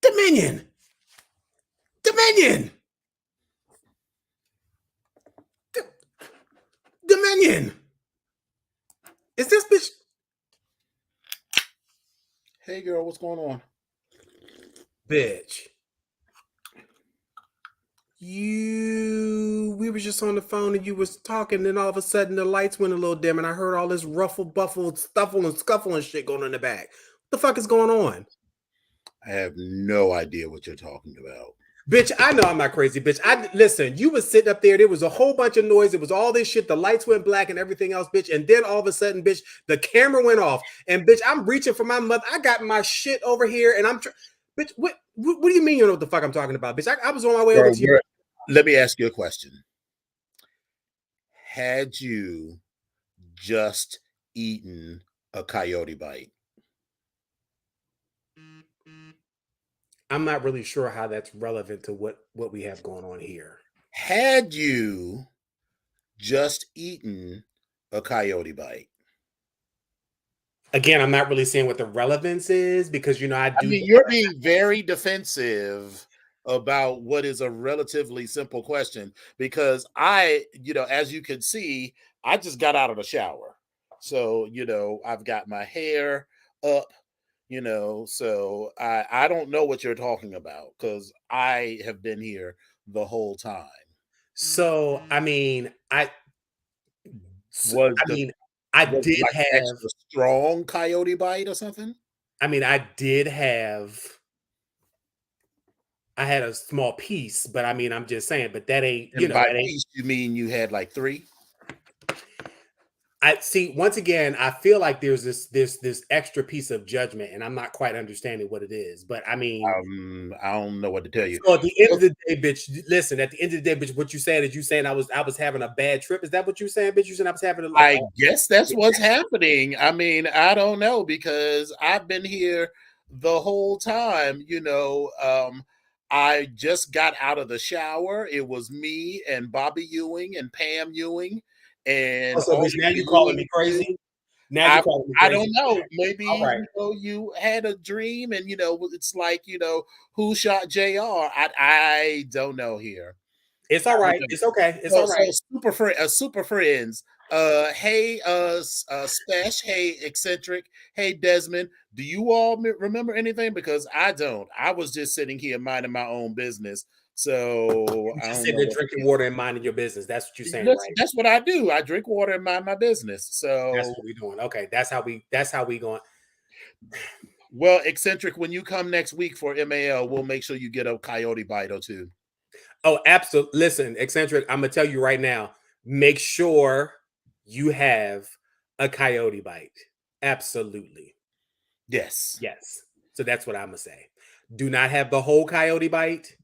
Dominion. Dominion. Dominion. Is this bitch? Hey girl, what's going on? Bitch. We were just on the phone and you was talking, and all of a sudden the lights went a little dim, and I heard all this ruffle, buffle, stuffle, and scuffle and shit going on in the back. What the fuck is going on? I have no idea what you're talking about. Bitch, I know I'm not crazy, bitch. Listen, you was sitting up there was a whole bunch of noise, it was all this shit, the lights went black and everything else, bitch, and then all of a sudden, bitch, the camera went off, and bitch, I'm reaching for my mother. I got my shit over here, and bitch, what do you mean you know what the fuck I'm talking about, bitch? I was on my way over to you. Let me ask you a question. Had you just eaten a coyote bite? I'm not really sure how that's relevant to what we have going on here. Had you just eaten a coyote bite? Again, I'm not really seeing what the relevance is, because, you know, I mean, you're being very defensive about what is a relatively simple question, because as you can see, I just got out of the shower. So, I've got my hair up, so I don't know what you're talking about, because I have been here the whole time. So, I mean, I did have extra strong coyote bite or something. I mean, I had a small piece, but I mean, I'm just saying, but that ain't, and by piece, you mean you had like 3? I see. Once again, I feel like there's this extra piece of judgment, and I'm not quite understanding what it is. But I mean, I don't know what to tell you. So at the end of the day, bitch, listen. At the end of the day, bitch, what you saying is I was having a bad trip. Is that what you're saying, bitch? You said I was having a. I guess that's what's happening. I mean, I don't know, because I've been here the whole time. I just got out of the shower. It was me and Bobby Ewing and Pam Ewing. And so now you calling me crazy? Now you calling me crazy? I don't know. Maybe you had a dream, and it's like, who shot JR? I don't know here. It's all right. It's okay. It's all right. So super friends. Hey, Stash. Hey, Eccentric. Hey, Desmond. Do you all remember anything? Because I don't. I was just sitting here minding my own business. So I sitting there drinking water and minding your business. That's what you're saying, right? That's what I do. I drink water and mind my business. So that's what we're doing. Okay, that's how we going. Well, Eccentric, when you come next week for MAL, we'll make sure you get a coyote bite or 2. Oh, absolutely. Listen, Eccentric, I'm gonna tell you right now. Make sure you have a coyote bite. Absolutely. Yes. Yes. So that's what I'm gonna say. Do not have the whole coyote bite.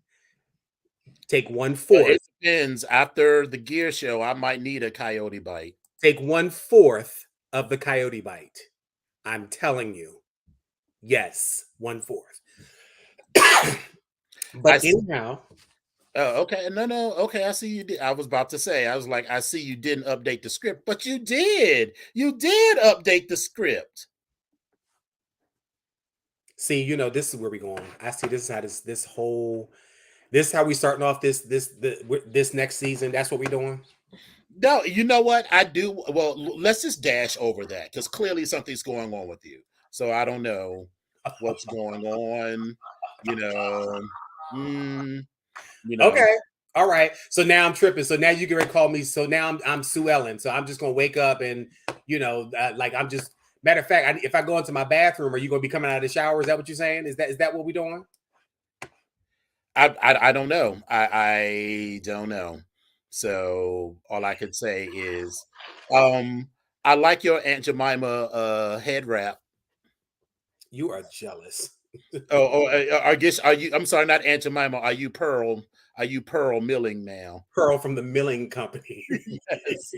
Take 1/4. It depends. After the gear show, I might need a coyote bite. Take 1/4 of the coyote bite. I'm telling you. Yes, 1/4. But anyhow. Oh, okay. No. Okay, I see you did. I was about to say, I was like, I see you didn't update the script, but you did. You did update the script. See, this is where we're going. I see this is how this is how we starting off this next season. That's what we're doing. No, you know what? I do. Well, let's just dash over that, because clearly something's going on with you. So I don't know. what's going on, you know. Mm, you know, Okay. All right. So now I'm tripping. So now you can call me. So now I'm Sue Ellen. So I'm just gonna wake up and like I'm just matter of fact. If I go into my bathroom, are you gonna be coming out of the shower? Is that what you're saying? Is that what we're doing? I don't know. I don't know. So all I could say is, um, I like your Aunt Jemima head wrap. You are jealous. I guess are you? I'm sorry, not Aunt Jemima. Are you Pearl? Are you Pearl Milling now? Pearl from the milling company. Yes,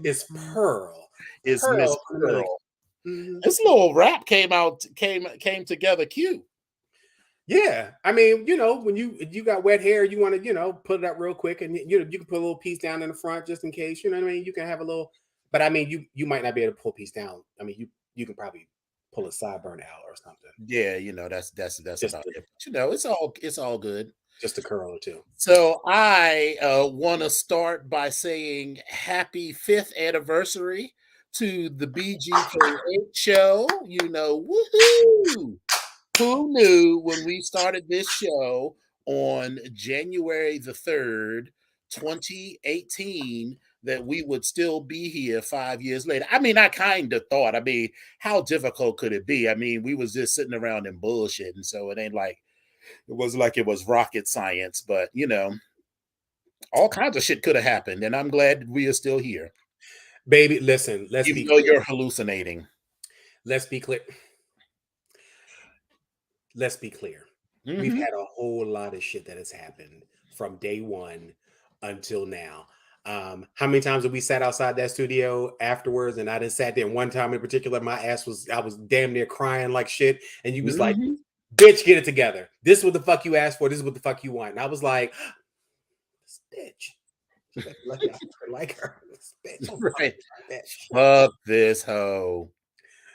It's Pearl. it's Miss Pearl from the milling. Pearl. Mhm. This little rap came together cute. Yeah, I mean, when you got wet hair, you want to, put it up real quick, and you can put a little piece down in the front just in case. You know what I mean? You can have a little, but I mean, you might not be able to pull a piece down. I mean, you can probably pull a sideburn out or something, Yeah, that's just about to, it. But, it's all good. just a curl or two. So I want to start by saying happy 5th anniversary to the BGKH show. Woohoo! Who knew when we started this show on January the 3rd, 2018, that we would still be here 5 years later? I mean, I kind of thought, how difficult could it be? I mean, we was just sitting around and bullshitting, so it was rocket science, but all kinds of shit could have happened, and I'm glad we are still here, Baby, listen, let's even be though clear. you're hallucinating. Let's be clear. Let's be clear. We've Hmm. had a whole lot of shit that has happened from day one until now. How many times have we sat outside that studio afterwards? And I didn't sat there one time in particular. I was damn near crying like shit. And you was like, Hmm. bitch, get it together. This is what the fuck you asked for. This is what the fuck you want. And I was like, this bitch. She better be lucky I fucking like her. This bitch. Oh, fuck Right. that. Fuck this hoe.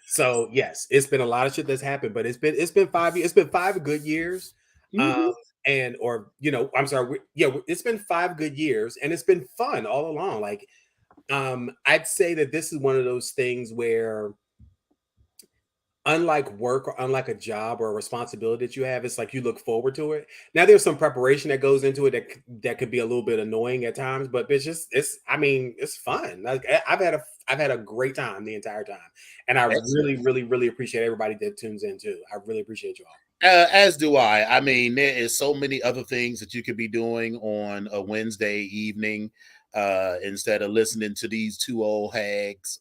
So yes, it's been a lot of shit that's happened, but it's been 5 years. It's been 5 good years, um, Hmm. and or I'm sorry, yeah, it's been 5 good years, and it's been fun all along. Like, I'd say that this is one of those things where, unlike work or unlike a job or a responsibility that you have, it's like you look forward to it. Now, there's some preparation that goes into it that could be a little bit annoying at times, but it's I mean, it's fun. Like, I've had a great time the entire time, and I really, Excellent. really, really appreciate everybody that tunes in too. I really appreciate you all. As do I. I mean, there is so many other things that you could be doing on a Wednesday evening instead of listening to these two old hags.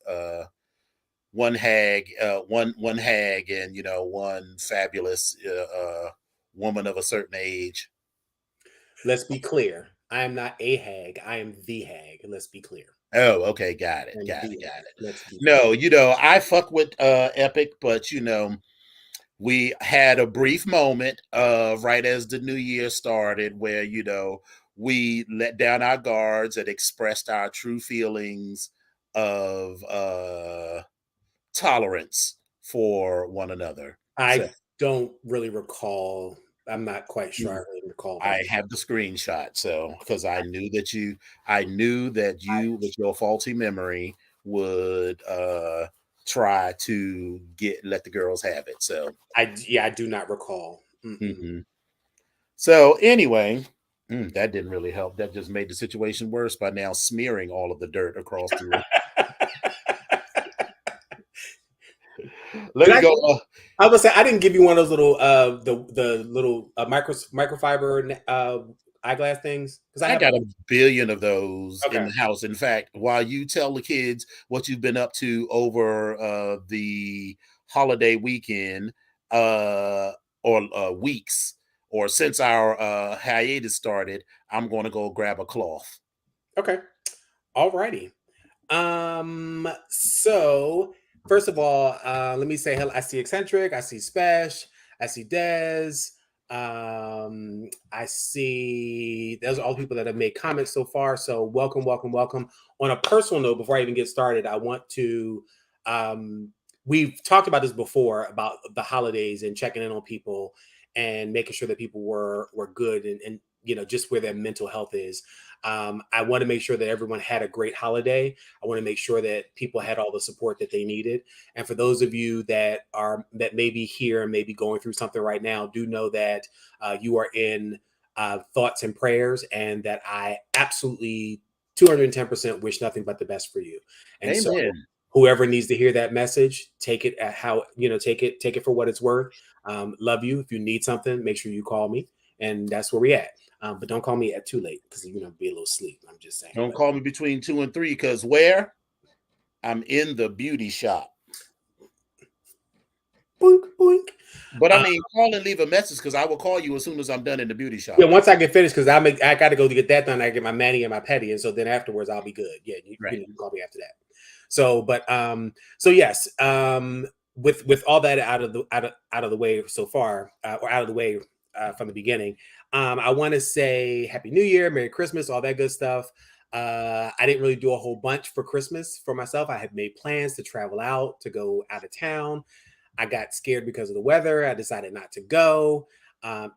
One hag, and one fabulous woman of a certain age. Let's be clear. I am not a hag. I am the hag. Let's be clear. Oh, okay, got it, I'm got the it, got hag. it. Let's be clear. No, I fuck with Epic, but we had a brief moment right as the new year started where we let down our guards and expressed our true feelings of tolerance for one another. So I don't really recall. I'm not quite sure. I really recall that. I have the screenshot, so because I knew that you, with your faulty memory, would try to let the girls have it. So, I do not recall. mhm. So anyway, that didn't really help. That just made the situation worse by now smearing all of the dirt across the room. Let Did me I? go. I was say I didn't give you one of those little the little microfiber eyeglass things because I I have got one. a billion of those in Okay. the house. In fact, while you tell the kids what you've been up to over the holiday weekend, or weeks, or since our hiatus started, I'm going to go grab a cloth. Okay. Alrighty. So first of all, let me say hello. I see Eccentric, I see Spesh, I see Dez, I see those are all the people that have made comments so far. So welcome, welcome, welcome. On a personal note, before I even get started, I want to we've talked about this before about the holidays and checking in on people and making sure that people were good and just where their mental health is. I want to make sure that everyone had a great holiday. I want to make sure that people had all the support that they needed. And for those of you that may be here and may be going through something right now, do know that you are in thoughts and prayers, and that I absolutely 210% wish nothing but the best for you. And so Amen. whoever needs to hear that message, take it at how, take it for what it's worth. Love you. If you need something, make sure you call me. And that's where we at. But don't call me at too late because you're gonna be a little sleep. I'm just saying. Don't call me between 2 and 3 because where? I'm in the beauty shop. Boink, boink. But I mean, call and leave a message because I will call you as soon as I'm done in the beauty shop. Yeah, once I get finished, because I got to go to get that done. I get my mani and my pedi, and so then afterwards I'll be good. Yeah, you can call me after that. So yes, with all that out of the way so far, or out of the way from the beginning, I want to say Happy New Year, Merry Christmas, all that good stuff. I didn't really do a whole bunch for Christmas for myself. I had made plans to travel out, to go out of town. I got scared because of the weather. I decided not to go.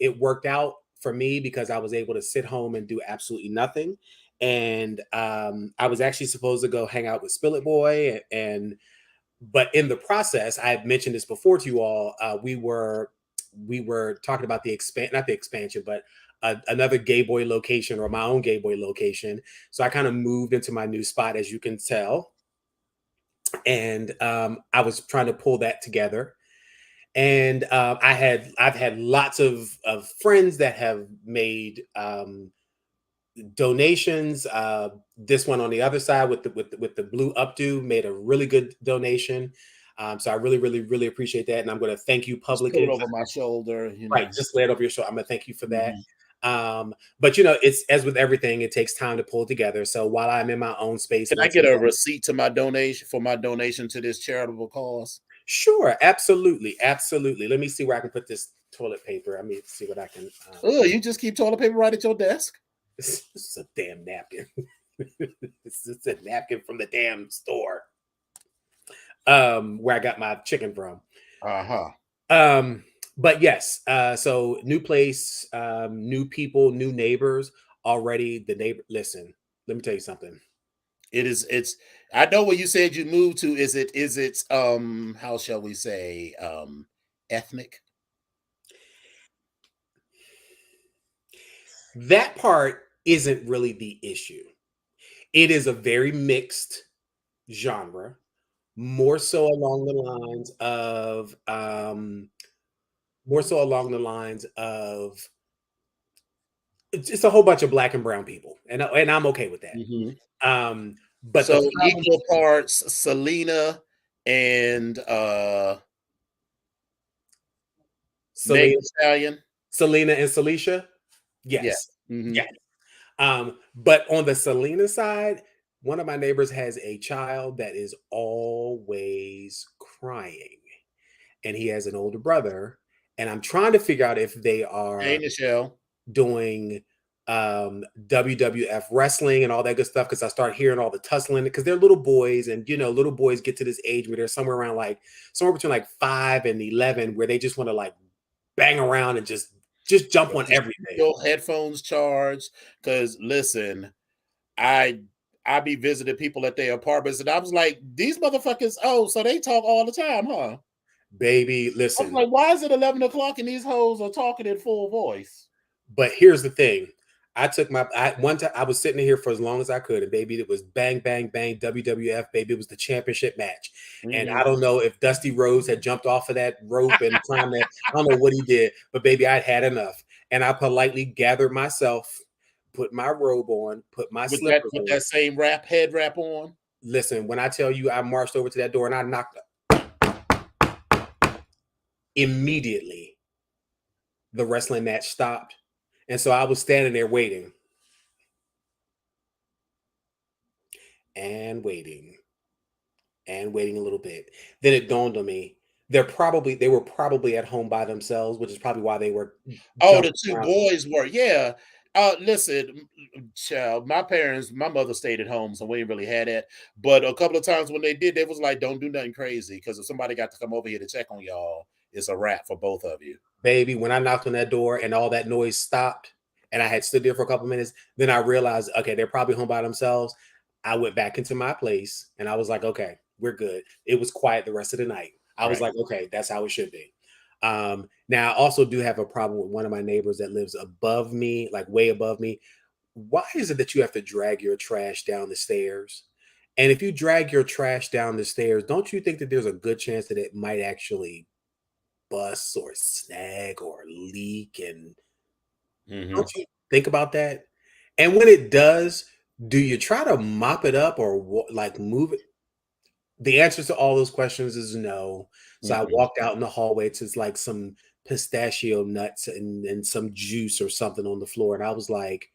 It worked out for me because I was able to sit home and do absolutely nothing. And I was actually supposed to go hang out with Spillet Boy, but in the process, I had mentioned this before to you all. We were talking about not the expansion, but another Gay Boy location, or my own Gay Boy location. So I kind of moved into my new spot, as you can tell, and I was trying to pull that together. And I've had lots of friends that have made donations. This one on the other side with the blue updo made a really good donation. So I really, really, really appreciate that, and I'm going to thank you publicly. Put it over my shoulder, Right, just lay it over your shoulder. I'm going to thank you for that. Mm-hmm. But it's, as with everything, it takes time to pull together. So while I'm in my own space, can I get a receipt to my donation to this charitable cause? Sure, absolutely, absolutely. Let me see where I can put this toilet paper. Let me see what I can. Oh, you just keep toilet paper right at your desk? This is a damn napkin. This is a napkin from the damn store. Where I got my chicken from. But yes, so new place, new people, new neighbors already. Listen, let me tell you something. It's I know where you said you moved to. Is it how shall we say ethnic? That part isn't really the issue. It is a very mixed genre, more so along the lines of it's a whole bunch of black and brown people, and I'm okay with that. Mm-hmm. But so the equal parts Selena and Stallion. Selena and Celicia. Yes. Yeah. Mm-hmm. Yeah. But on the Selena side, one of my neighbors has a child that is always crying, and he has an older brother, and I'm trying to figure out if they are doing WWF wrestling and all that good stuff, because I start hearing all the tussling, because they're little boys, and little boys get to this age where they're somewhere between like 5 and 11, where they just want to like bang around and just jump on everything. Your headphones charged, because listen, I be visiting people at their apartments, and I was like, these motherfuckers. Oh, so they talk all the time, huh? Baby, listen. I was like, why is it 11 o'clock and these hoes are talking in full voice? But here's the thing. One time I was sitting here for as long as I could, and baby, it was bang, bang, bang, WWF, baby. It was the championship match. Mm-hmm. And I don't know if Dusty Rhodes had jumped off of that rope and trying to, I don't know what he did, but baby, I'd had enough. And I politely gathered myself, put my robe on, put my slippers on. With that same head wrap on. Listen, when I tell you I marched over to that door and I knocked immediately, the wrestling match stopped. And so I was standing there waiting and waiting a little bit. Then it dawned on me, they were probably at home by themselves, which is probably why they were. Oh, the two boys were, yeah. Listen, child, my mother stayed at home, so we didn't really had that. But a couple of times when they did, they was like, don't do nothing crazy, because if somebody got to come over here to check on y'all, it's a wrap for both of you. Baby, when I knocked on that door and all that noise stopped, And I had stood there for a couple minutes. Then I realized, okay, they're probably home by themselves. I went back into my place and I was like, okay, we're good. It was quiet the rest of the night. I was Right. like, okay, that's how it should be. Now I also do have a problem with one of my neighbors that lives above me, like way above me. Why is it that you have to drag your trash down the stairs? And if you drag your trash down the stairs, don't you think that there's a good chance that it might actually bust or snag or leak? And Hmm. don't you think about that? And when it does, do you try to mop it up or like move it? The answer to all those questions is no. So I Hmm. walked out in the hallway to like some pistachio nuts and some juice or something on the floor. And I was like,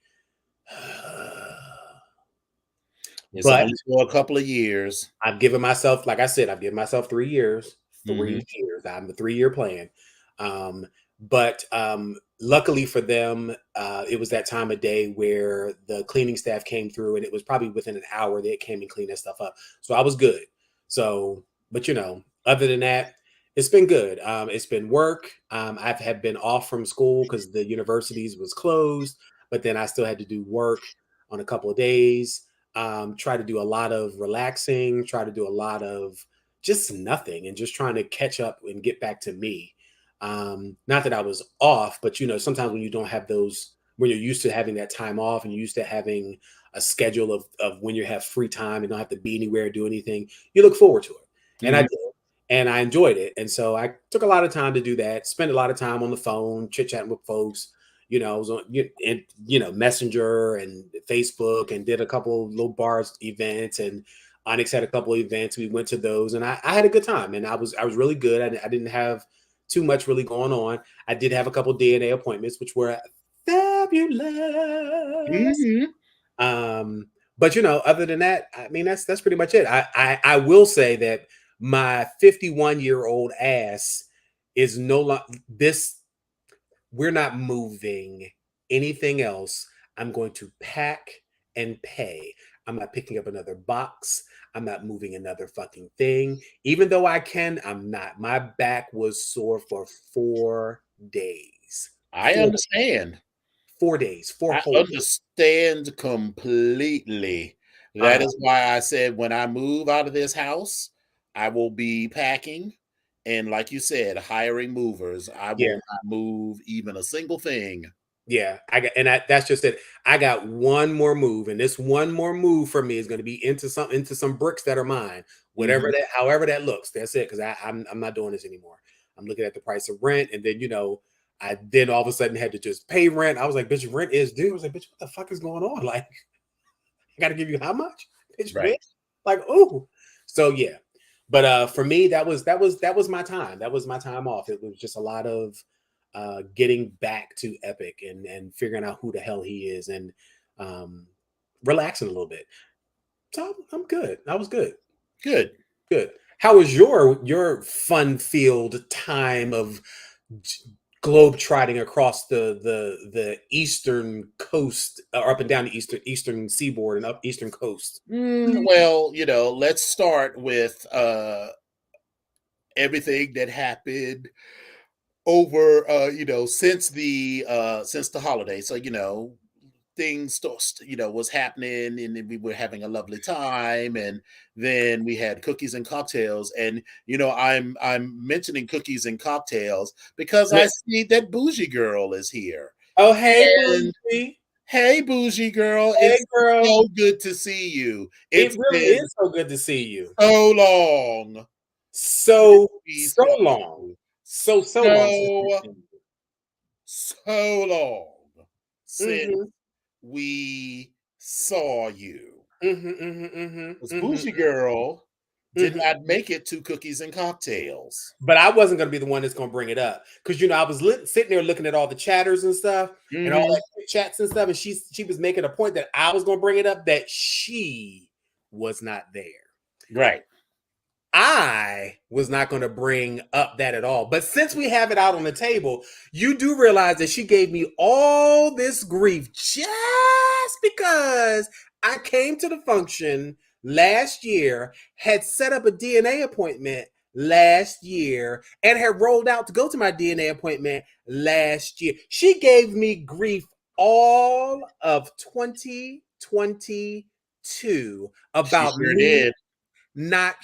It's but only for a couple of years. I've given myself, like I said, I've given myself 3 years. Hmm. 3 years. I'm the 3 year plan. But luckily for them, it was that time of day where the cleaning staff came through, and it was probably within an hour they came and cleaned that stuff up. So I was good. So, but other than that, it's been good. It's been work. I've had been off from school because the universities was closed, but then I still had to do work on a couple of days. Try to do a lot of relaxing, try to do a lot of just nothing and just trying to catch up and get back to me. Not that I was off, but sometimes when you don't have those, when you're used to having that time off and you're used to having a schedule of when you have free time and don't have to be anywhere, do anything, you look forward to it. And I Hmm. did. And I enjoyed it. And so I took a lot of time to do that, spent a lot of time on the phone, chit chatting with folks. I was on Messenger and Facebook and did a couple little bars events, and Onyx had a couple of events. We went to those and I had a good time, and I was really good. I didn't have too much really going on. I did have a couple DNA appointments, which were fabulous. Hmm. Um, but other than that, I mean that's pretty much it. I will say that my 51-year-old ass is no longer this. We're not moving anything else. I'm going to pack and pay. I'm not picking up another box. I'm not moving another fucking thing. Even though I can, I'm not. My back was sore for 4 days. I Four, understand. 4 days, four I whole days. understand completely. That Uh, is why I said when I move out of this house, I will be packing and, like you said, hiring movers. I yeah. will not move even a single thing. Yeah, that's just it. I got one more move, and this one more move for me is going to be into some bricks that are mine, Hmm. however that looks. That's it, because I'm not doing this anymore. I'm looking at the price of rent, and then I then all of a sudden had to just pay rent. I was like, bitch, rent is due. I was like, bitch, what the fuck is going on? Like, I got to give you how much, bitch, rent? Right. Like, oh, so yeah. But for me, that was my time. That was my time off. It was just a lot of getting back to Epic and figuring out who the hell he is and um, relaxing a little bit. So I'm good. I was good. Good. Good. How was your fun-filled time of j- globe trotting across the eastern coast, or up and down the eastern seaboard and up eastern coast? Well, let's start with everything that happened over since the holiday. So, things was happening, and then we were having a lovely time, and then we had cookies and cocktails. And I'm mentioning cookies and cocktails because I see that bougie girl is here. Oh, hey, And Boozy. hey, bougie girl, Hey, it's girl. so good to see you. It It's really been is so good to see you. so long since So, we so saw long. you. So long since we've So, seen you. so long since Mhm. we saw you. Mhm, mhm, mhm, Because mhm, Bougie Girl did mhm. not make it to cookies and cocktails. But I wasn't gonna be the one that's gonna bring it up because I was sitting there looking at all the chatters and stuff and all Hmm. that chit chats and stuff, and she was making a point that I was gonna bring it up that she was not there. Right. I was not going to bring up that at all. But since we have it out on the table, you do realize that she gave me all this grief just because I came to the function last year, had set up a DNA appointment last year, and had rolled out to go to my DNA appointment last year. She gave me grief all of 2022 She about sure me did. not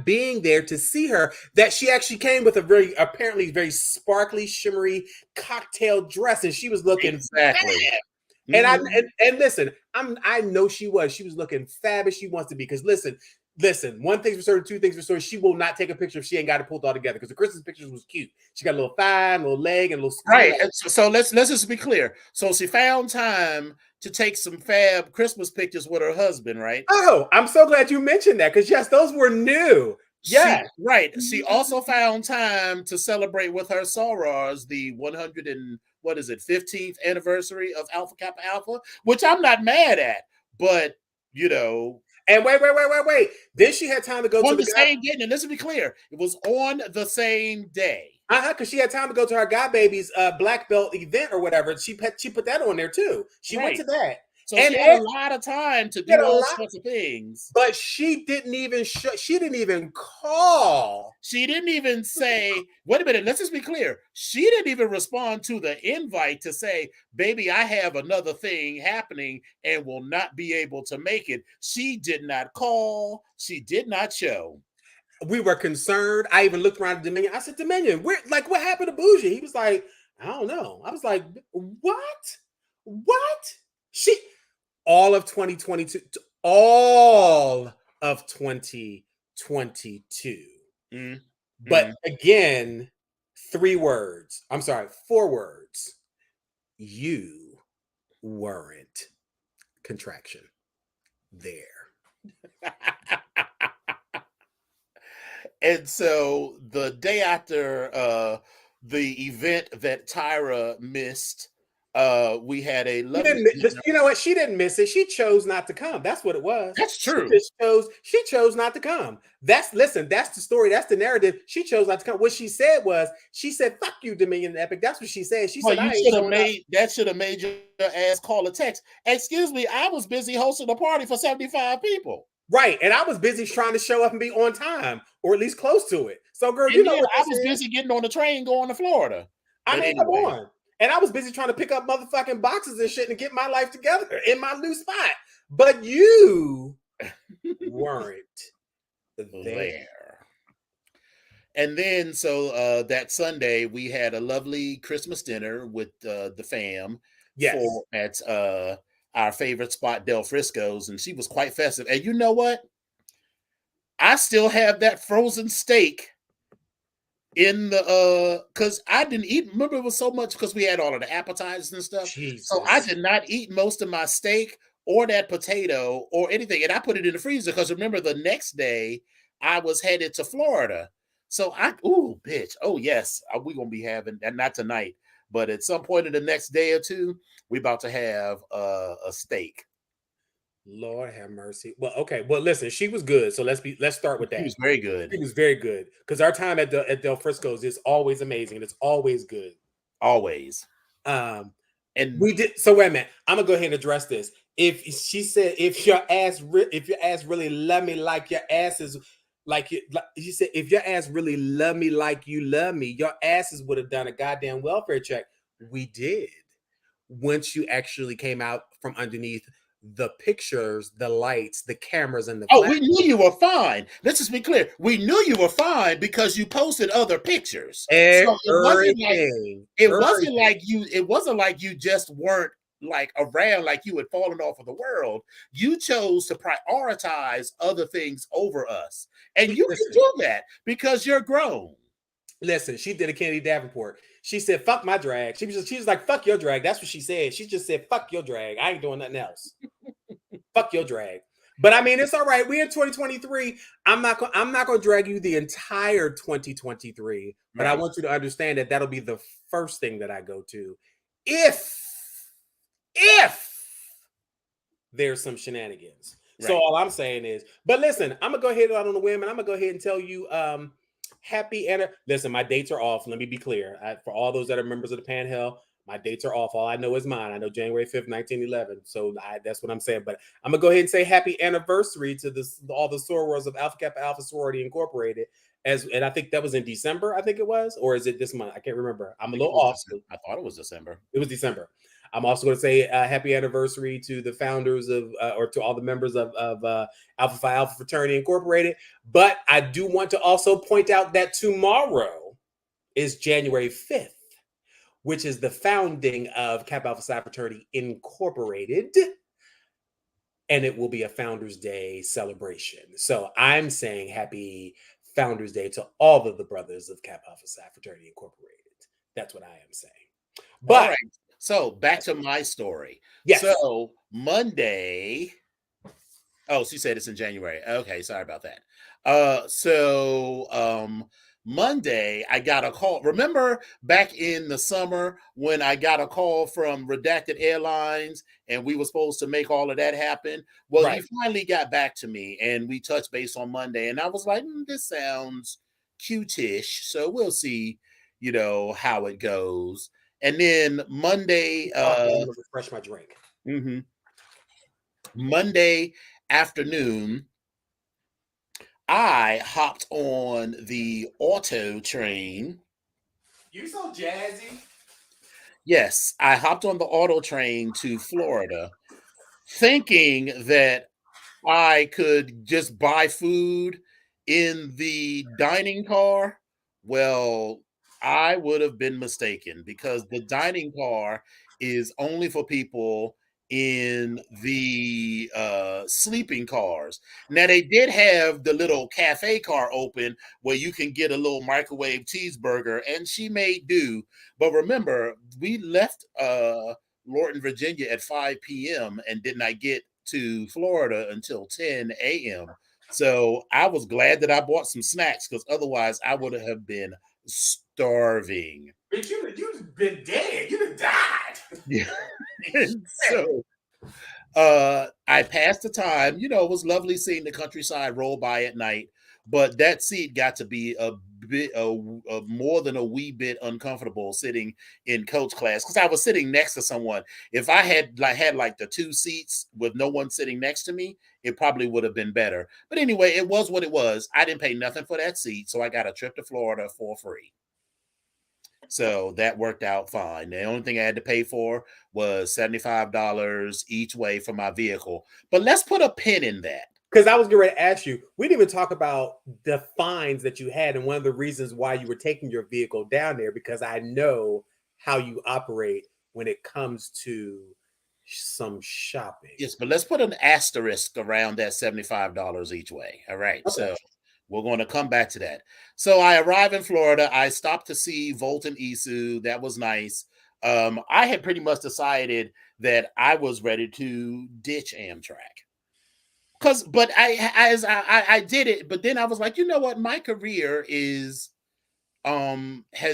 being there to see her, that she actually came with a very apparently very sparkly, shimmery cocktail dress, and she was looking Exactly. fab. And Mhm. and listen, I know she was looking fab as she wants to be. Because listen, one thing's for certain, two things for certain, she will not take a picture if she ain't got it pulled all together. Because the Christmas pictures was cute. She got a little thigh, a little leg, and a little, Right. And so let's just be clear. So she found time to take some fab Christmas pictures with her husband, right? Oh, I'm so glad you mentioned that, because yes, those were new. She Yes. right. She also found time to celebrate with her sorors the 100 and what is it, 15th anniversary of Alpha Kappa Alpha, which I'm not mad at, but you know, And wait. Then she had time to go to on the the guy. same day, and let's be clear, it was on the same day. Because she had time to go to her God Baby's black belt event or whatever. She put that on there too. She went Right. to that. So And she had a lot of time to she had do a all lot, sorts of things. but she didn't even she didn't even call. She didn't even say, wait a minute, let's just be clear. She didn't even respond to the invite to say, baby, I have another thing happening and will not be able to make it. She did not call. She did not show. We were concerned. I even looked around at Dominion. I said, Dominion, where, like, what happened to Bougie? He was like, I don't know. I was like, what? What? She all of 2022, all of 2022. Mm, But mm. again, 3 words. I'm sorry, 4 words. You weren't, contraction, there. And so the day after the event that Tyra missed, we had a She lovely didn't. dinner. You know what? She didn't miss it. She chose not to come. That's what it was. That's She true. just chose. She chose not to come. Listen. That's the story. That's the narrative. She chose not to come. What she said was, she said, "Fuck you, Dominion and Epic." That's what she said. She Well, said, you "I ain't should have showing up." made that should have made your ass call a text. Excuse me, I was busy hosting a party for 75 people. Right, and I was busy trying to show up and be on time, or at least close to it. So, girl, you And know then what I this was is. busy getting on the train going to Florida. I But mean, come anyway, on. And I was busy trying to pick up motherfucking boxes and shit and get my life together in my new spot. But you weren't there. there. And then so that Sunday we had a lovely Christmas dinner with the fam Yes. for at our favorite spot, Del Frisco's, and she was quite festive. And you know what? I still have that frozen steak in the because I didn't eat. Remember, it was so much because we had all of the appetizers and stuff. So I Jesus. did not eat most of my steak or that potato or anything, and I put it in the freezer because remember the next day I was headed to Florida. So bitch, oh yes, we gonna be having, and not tonight, but at some point in the next day or two, we about to have a steak. Lord have mercy. Well, okay. Well, listen, she was good. So let's start with It that. was very She good, was very good. Because our time at Del Frisco's is always amazing. It's always good. always, Um, and we did. So wait a minute. I'm gonna go ahead and address this. If she said, if your ass really love me like your ass is like you, like, she said, if your ass really love me like you love me, your asses would have done a goddamn welfare check. We did. Once you actually came out from underneath the pictures, the lights, the cameras, and the oh, flash. we knew you were fine. Let's just be clear. We knew you were fine because you posted other pictures. So Everything. Everything. it wasn't like you just weren't like around, like you had fallen off of the world. You chose to prioritize other things over us. And you can Listen, do that because you're grown. listen, she did a Kennedy Davenport. She said, fuck my drag. She was like, fuck your drag. That's what she said. She just said, fuck your drag. I ain't doing nothing else. Fuck your drag. But I mean, it's all right. We're in 2023. I'm not gonna drag you the entire 2023, but I Right. want you to understand that that'll be the first thing that I go to if there's some shenanigans. So Right. all I'm saying is, but listen, I'm gonna go ahead out on the whim, and I'm gonna go ahead and tell you, happy and listen, my dates are off. Let me be clear. For all those that are members of the Panhandle, my dates are off. All I know is mine. I know January 5th, 1911. So that's what I'm saying. But I'm gonna go ahead and say happy anniversary to this all the sorors of Alpha Kappa Alpha Sorority Incorporated. And I think that was in December, I think it was, or is it this month? I can't remember. I'm a little off. I thought it was December. It was December. I'm also going to say happy anniversary to the founders of, or to all the members of Alpha Phi Alpha Fraternity Incorporated. But I do want to also point out that tomorrow is January 5th, which is the founding of Kappa Alpha Psi Fraternity Incorporated. And it will be a Founders Day celebration. So I'm saying happy Founders Day to all of the brothers of Kappa Alpha Psi Fraternity Incorporated. That's what I am saying. All But right. So back to my story. yes, So Monday. Oh, she said it's in January. Okay, sorry about that. Monday I got a call. Remember back in the summer when I got a call from Redacted Airlines and we were supposed to make all of that happen? Well, he right. finally got back to me and we touched base on Monday and I was like, this sounds cute-ish. So we'll see, how it goes. And then Monday, I'm going to refresh my drink. mhm, Monday afternoon, I hopped on the auto train. You so jazzy. Yes, I hopped on the auto train to Florida, thinking that I could just buy food in the dining car. Well, I would have been mistaken because the dining car is only for people in the sleeping cars. Now they did have the little cafe car open where you can get a little microwave cheeseburger, and she may do. But remember, we left Lorton, Virginia at 5 p.m. and did not get to Florida until 10 a.m. So I was glad that I bought some snacks because otherwise I would have been starving. Bitch, you've been dead. You done died. Yeah. So I passed the time. It was lovely seeing the countryside roll by at night, but that seat got to be a more than a wee bit uncomfortable sitting in coach class because I was sitting next to someone. If I had the two seats with no one sitting next to me, it probably would have been better. But anyway, it was what it was. I didn't pay nothing for that seat, so I got a trip to Florida for free. So that worked out fine. The only thing I had to pay for was $75 each way for my vehicle. But let's put a pin in that. Because I was getting ready to ask you, we didn't even talk about the fines that you had and one of the reasons why you were taking your vehicle down there, because I know how you operate when it comes to some shopping. Yes, but let's put an asterisk around that $75 each way. All right. Okay. So we're going to come back to that. So I arrive in Florida. I stopped to see Volt and Isu. That was nice. I had pretty much decided that I was ready to ditch Amtrak. But I did it, but then I was like, you know what? My career has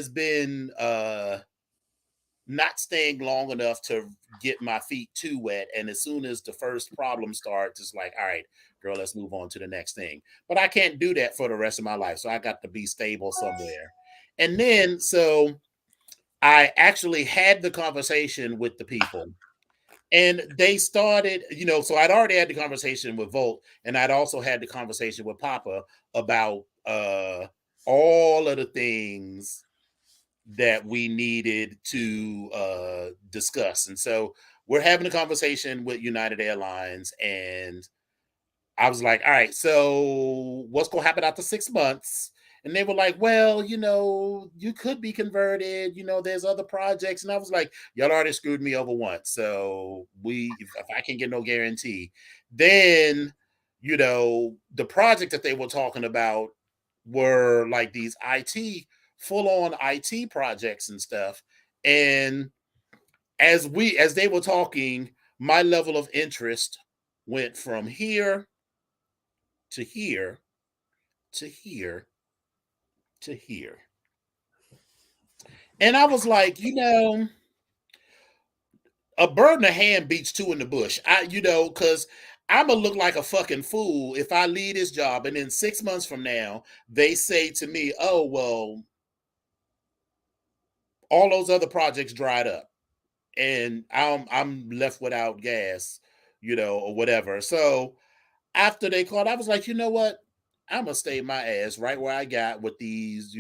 been not staying long enough to get my feet too wet. And as soon as the first problem starts, it's like, all right, girl, let's move on to the next thing. But I can't do that for the rest of my life. So I got to be stable somewhere. And then so I actually had the conversation with the people. And they started, so I'd already had the conversation with Volt, and I'd also had the conversation with Papa about all of the things that we needed to discuss. And so we're having a conversation with United Airlines, and I was like, all right, so what's going to happen after 6 months? And they were like, well, you could be converted. There's other projects. And I was like, y'all already screwed me over once. So if I can get no guarantee, then, the project that they were talking about were like these full on IT projects and stuff. And as they were talking, my level of interest went from here to here to here to here. And I was like, a bird in the hand beats two in the bush. Because I'm gonna look like a fucking fool if I leave this job and then 6 months from now they say to me, "Oh well, all those other projects dried up, and I'm left without gas, or whatever." So after they called, I was like, you know what? I'm gonna stay my ass right where I got with these,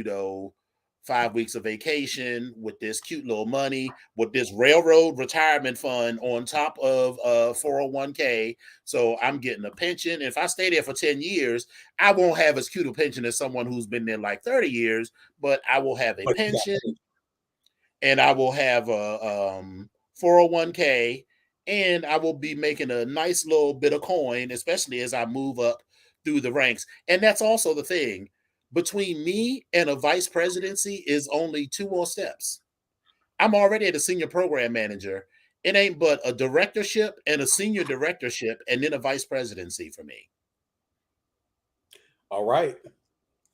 5 weeks of vacation with this cute little money, with this railroad retirement fund on top of 401k. So I'm getting a pension. If I stay there for 10 years, I won't have as cute a pension as someone who's been there like 30 years, but I will have a pension and I will have a 401k, and I will be making a nice little bit of coin, especially as I move up through the ranks. And that's also the thing. Between me and a vice presidency is only 2 more steps. I'm already at a senior program manager. It ain't but a directorship and a senior directorship and then a vice presidency for me. All right.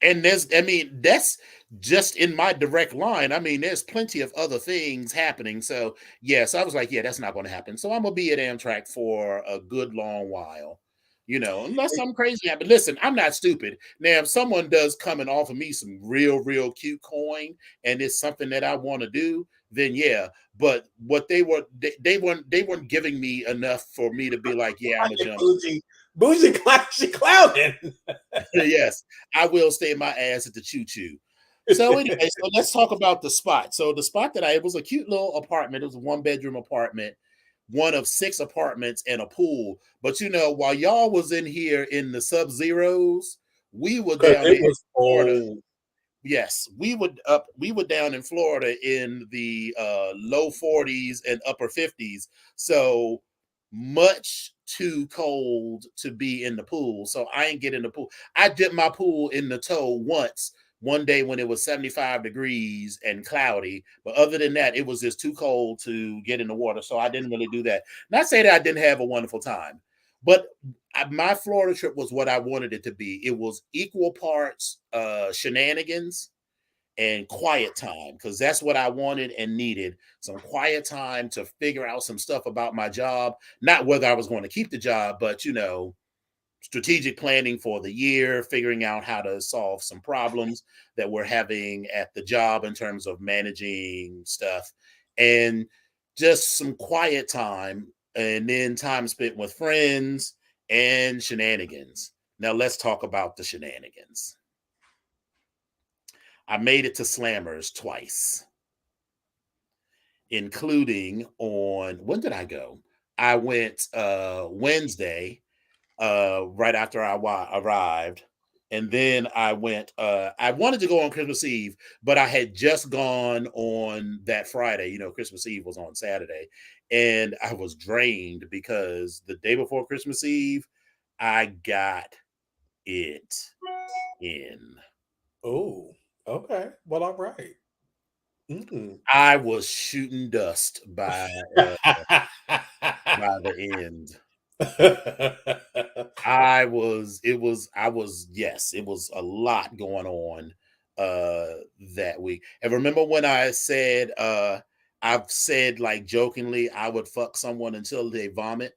And that's just in my direct line. I mean, there's plenty of other things happening. So, yes, I was like, yeah, that's not going to happen. So, I'm going to be at Amtrak for a good long while, unless something crazy happens. Listen, I'm not stupid. Now, if someone does come and offer me some real, real cute coin and it's something that I want to do, then yeah. But what they weren't giving me enough for me to be like, yeah, I'm a jump. Bougie clowning. Yes, I will stay my ass at the choo-choo. So anyway, so let's talk about the spot. So the spot that it was a cute little apartment. It was a 1-bedroom apartment, one of 6 apartments and a pool. But while y'all was in here in the sub-zeros, we were down in Florida. Yes, we were down in Florida in the low 40s and upper 50s. So much too cold to be in the pool. So I ain't get in the pool. I dipped my pool in the toe once, one day when it was 75 degrees and cloudy. But other than that, it was just too cold to get in the water. So I didn't really do that. Not say that I didn't have a wonderful time, but my Florida trip was what I wanted it to be. It was equal parts shenanigans and quiet time, because that's what I wanted and needed. Some quiet time to figure out some stuff about my job, not whether I was going to keep the job, but strategic planning for the year, figuring out how to solve some problems that we're having at the job in terms of managing stuff, and just some quiet time, and then time spent with friends and shenanigans. Now let's talk about the shenanigans. I made it to Slammers twice, including on, when did I go? I went Wednesday, right after I arrived. And then I went, I wanted to go on Christmas Eve, but I had just gone on that Friday. Christmas Eve was on Saturday. And I was drained because the day before Christmas Eve, I got it in. Oh, okay. Well, all right. I was shooting dust by the end. Yes, it was a lot going on that week. And remember when I said I've said, like, jokingly, I would fuck someone until they vomit?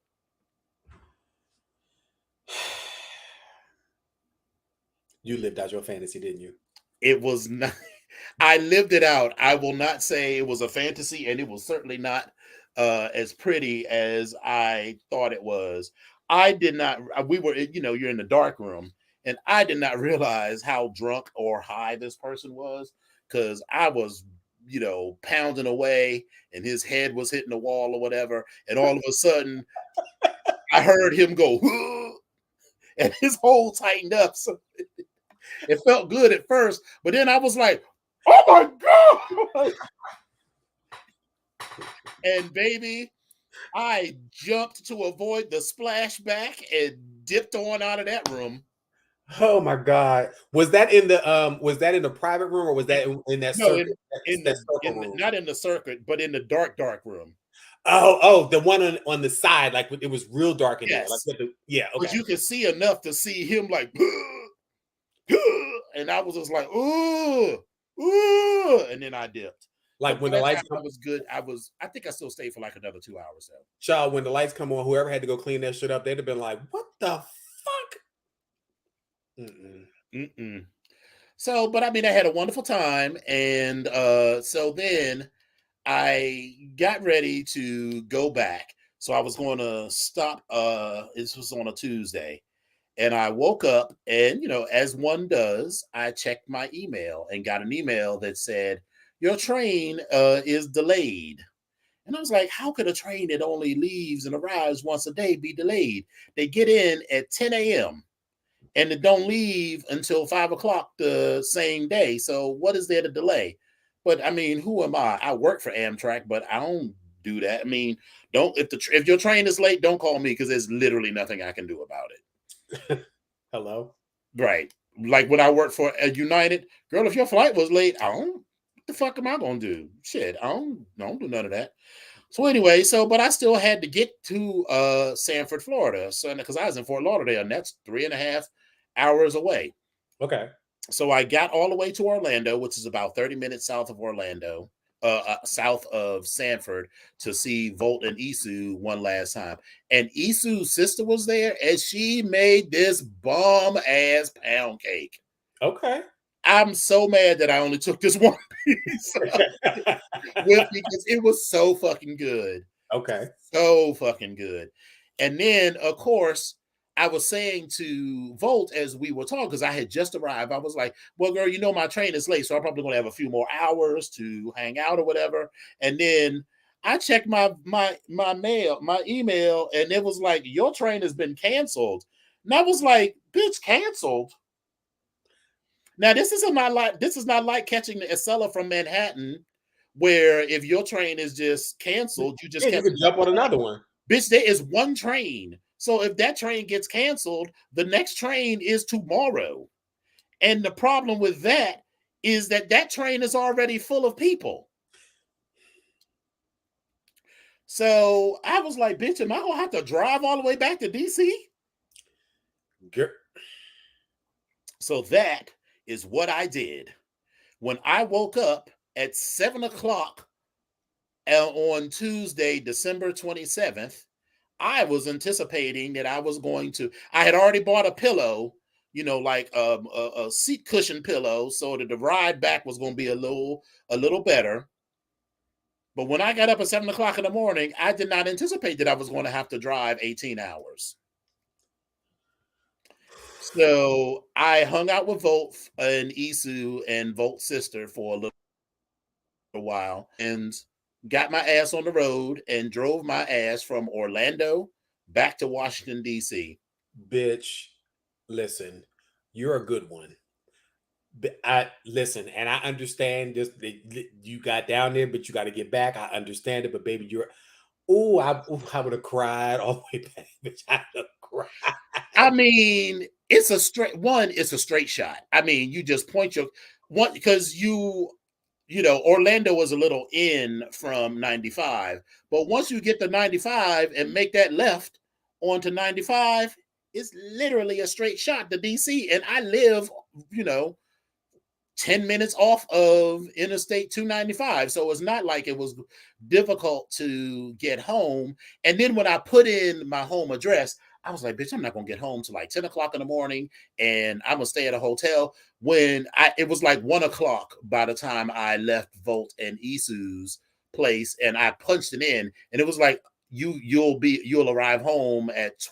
You lived out your fantasy, didn't you? It was not. I lived it out. I will not say it was a fantasy, and it was certainly not as pretty as I thought it was. I did not. We were, you're in the dark room, and I did not realize how drunk or high this person was, because I was, pounding away, and his head was hitting the wall or whatever, and all of a sudden, I heard him go, and his hole tightened up. So it felt good at first, but then I was like, oh my God. And baby, I jumped to avoid the splashback and dipped on out of that room. Oh my God. Was that in the private room, or was that in that No, circuit? Room? not in the circuit, but in the dark room. Oh, the one on the side, like it was real dark in there. Yes. Like okay. But you could see enough to see him like, and I was just like, ooh, and then I dipped. Like when the lights come, I was good. I think I still stayed for like another 2 hours though. Child, when the lights come on, whoever had to go clean that shit up, they'd have been like, "What the fuck?" So, but I mean, I had a wonderful time, and so then I got ready to go back. So I was going to stop. This was on a Tuesday, And I woke up and, as one does, I checked my email and got an email that said, your train is delayed. And I was like, how could a train that only leaves and arrives once a day be delayed? They get in at 10 a.m. and it don't leave until 5 o'clock the same day. So what is there to delay? But I mean, who am I? I work for Amtrak, but I don't do that. I mean, don't if your train is late, don't call me because there's literally nothing I can do about it. Hello? Right. Like when I worked for United, girl, if your flight was late, what the fuck am I gonna do? Shit, I don't do none of that. So anyway, but I still had to get to Sanford, Florida. So because I was in Fort Lauderdale, and that's 3.5 hours away. Okay. So I got all the way to Orlando, which is about 30 minutes south of Orlando, south of Sanford, to see Volt and Isu one last time. And Isu's sister was there, and she made this bomb ass pound cake. Okay. I'm so mad that I only took this one piece because it was so fucking good. Okay. So fucking good. And then, of course, I was saying to Volt as we were talking, because I had just arrived, I was like, well, girl, my train is late, so I'm probably going to have a few more hours to hang out or whatever. And then I checked my mail, my email, and it was like, your train has been canceled. And I was like, bitch, canceled? Now, this is not like catching the Acela from Manhattan, where if your train is just canceled, you just you can jump on another one. Bitch, there is one train. So if that train gets canceled, the next train is tomorrow. And the problem with that is that train is already full of people. So I was like, bitch, am I going to have to drive all the way back to DC? So that is what I did. When I woke up at 7 o'clock on Tuesday, December 27th, I was anticipating that I had already bought a pillow, like a seat cushion pillow, so that the ride back was going to be a little better. But when I got up at 7 o'clock in the morning, I did not anticipate that I was going to have to drive 18 hours. So I hung out with Volt and Isu and Volt's sister for a little while and got my ass on the road and drove my ass from Orlando back to Washington, D.C. Bitch, listen, you're a good one. I listen, and I understand this. You got down there, but you got to get back. I understand it, but baby, I would have cried all the way back. Bitch, I would have cried. I mean, it's a straight shot. I mean, you just point your one because Orlando was a little in from 95, but once you get to 95 and make that left onto 95, it's literally a straight shot to DC. And I live, 10 minutes off of Interstate 295. So it's not like it was difficult to get home. And then when I put in my home address, I was like, bitch, I'm not going to get home till like 10 o'clock in the morning and I'm going to stay at a hotel. It was like 1 o'clock by the time I left Volt and Isu's place, and I punched it in, and it was like, you'll arrive home at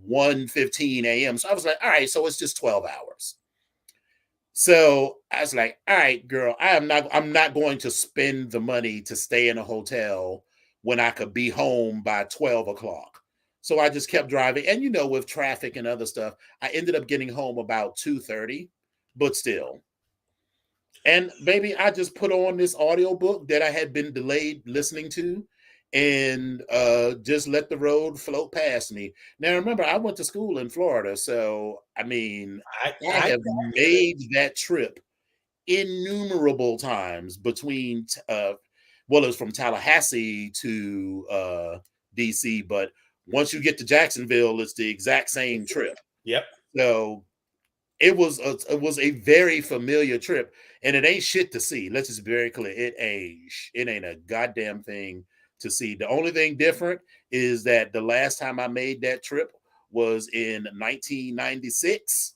1:15 a.m. So I was like, all right, so it's just 12 hours. So I was like, all right, girl, I'm not going to spend the money to stay in a hotel when I could be home by 12 o'clock. So I just kept driving. And with traffic and other stuff, I ended up getting home about 2:30, but still. And baby, I just put on this audiobook that I had been delayed listening to and just let the road float past me. Now, remember, I went to school in Florida. So, I mean, I have made that trip innumerable times between, it was from Tallahassee to DC. But once you get to Jacksonville, it's the exact same trip. Yep. So it was a very familiar trip, and it ain't shit to see. Let's just be very clear. It ain't a goddamn thing to see. The only thing different is that the last time I made that trip was in 1996.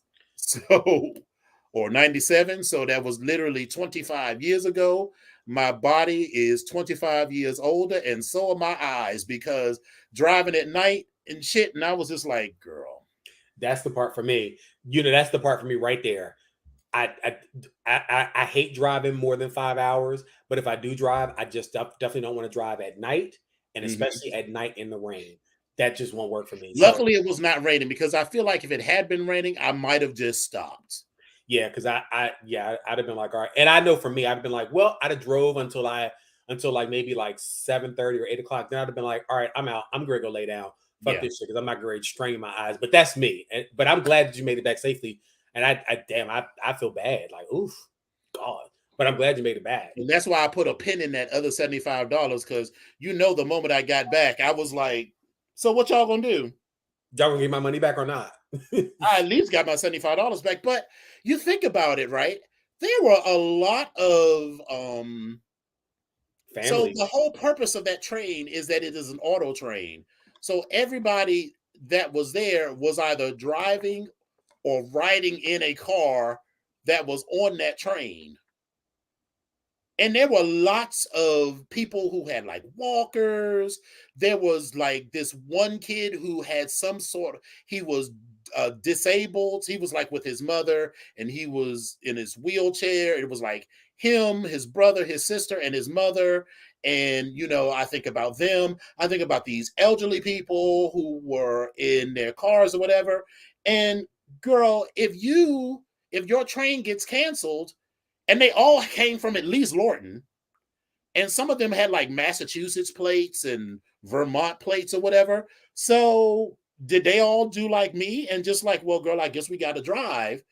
Or 97. So that was literally 25 years ago. My body is 25 years older, and so are my eyes, because driving at night and shit. And I was just like, girl. That's the part for me. That's the part for me right there. I hate driving more than 5 hours, but if I do drive, I just definitely don't want to drive at night, and Mhm. especially at night in the rain. That just won't work for me. So Luckily, it was not raining because I feel like if it had been raining, I might have just stopped. yeah, because I'd have been like, all right, and I know for me, I'd have been like, well, I'd have drove until like maybe like 7:30 or 8 o'clock. Then I'd have been like, all right, I'm out. I'm gonna go lay down. Fuck Yeah. this shit because I'm not going to strain my eyes. But that's me. But I'm glad that you made it back safely. And I feel bad. Like, oof, God. But I'm glad you made it back. And that's why I put a pin in that other $75 because the moment I got back, I was like, so what y'all gonna do? Y'all gonna get my money back or not? I at least got my $75 back. But you think about it, right? There were a lot of so Family. the whole purpose of that train is that it is an auto train. So everybody that was there was either driving or riding in a car that was on that train. And there were lots of people who had like walkers. There was like this one kid who had some sort of, he was disabled. He was like with his mother and he was in his wheelchair. It was like him, his brother, his sister, and his mother. And, I think about them. I think about these elderly people who were in their cars or whatever. And girl, if your train gets canceled, and they all came from at least Lorton, and some of them had like Massachusetts plates and Vermont plates or whatever. So did they all do like me and just like, well, girl, I guess we got to drive?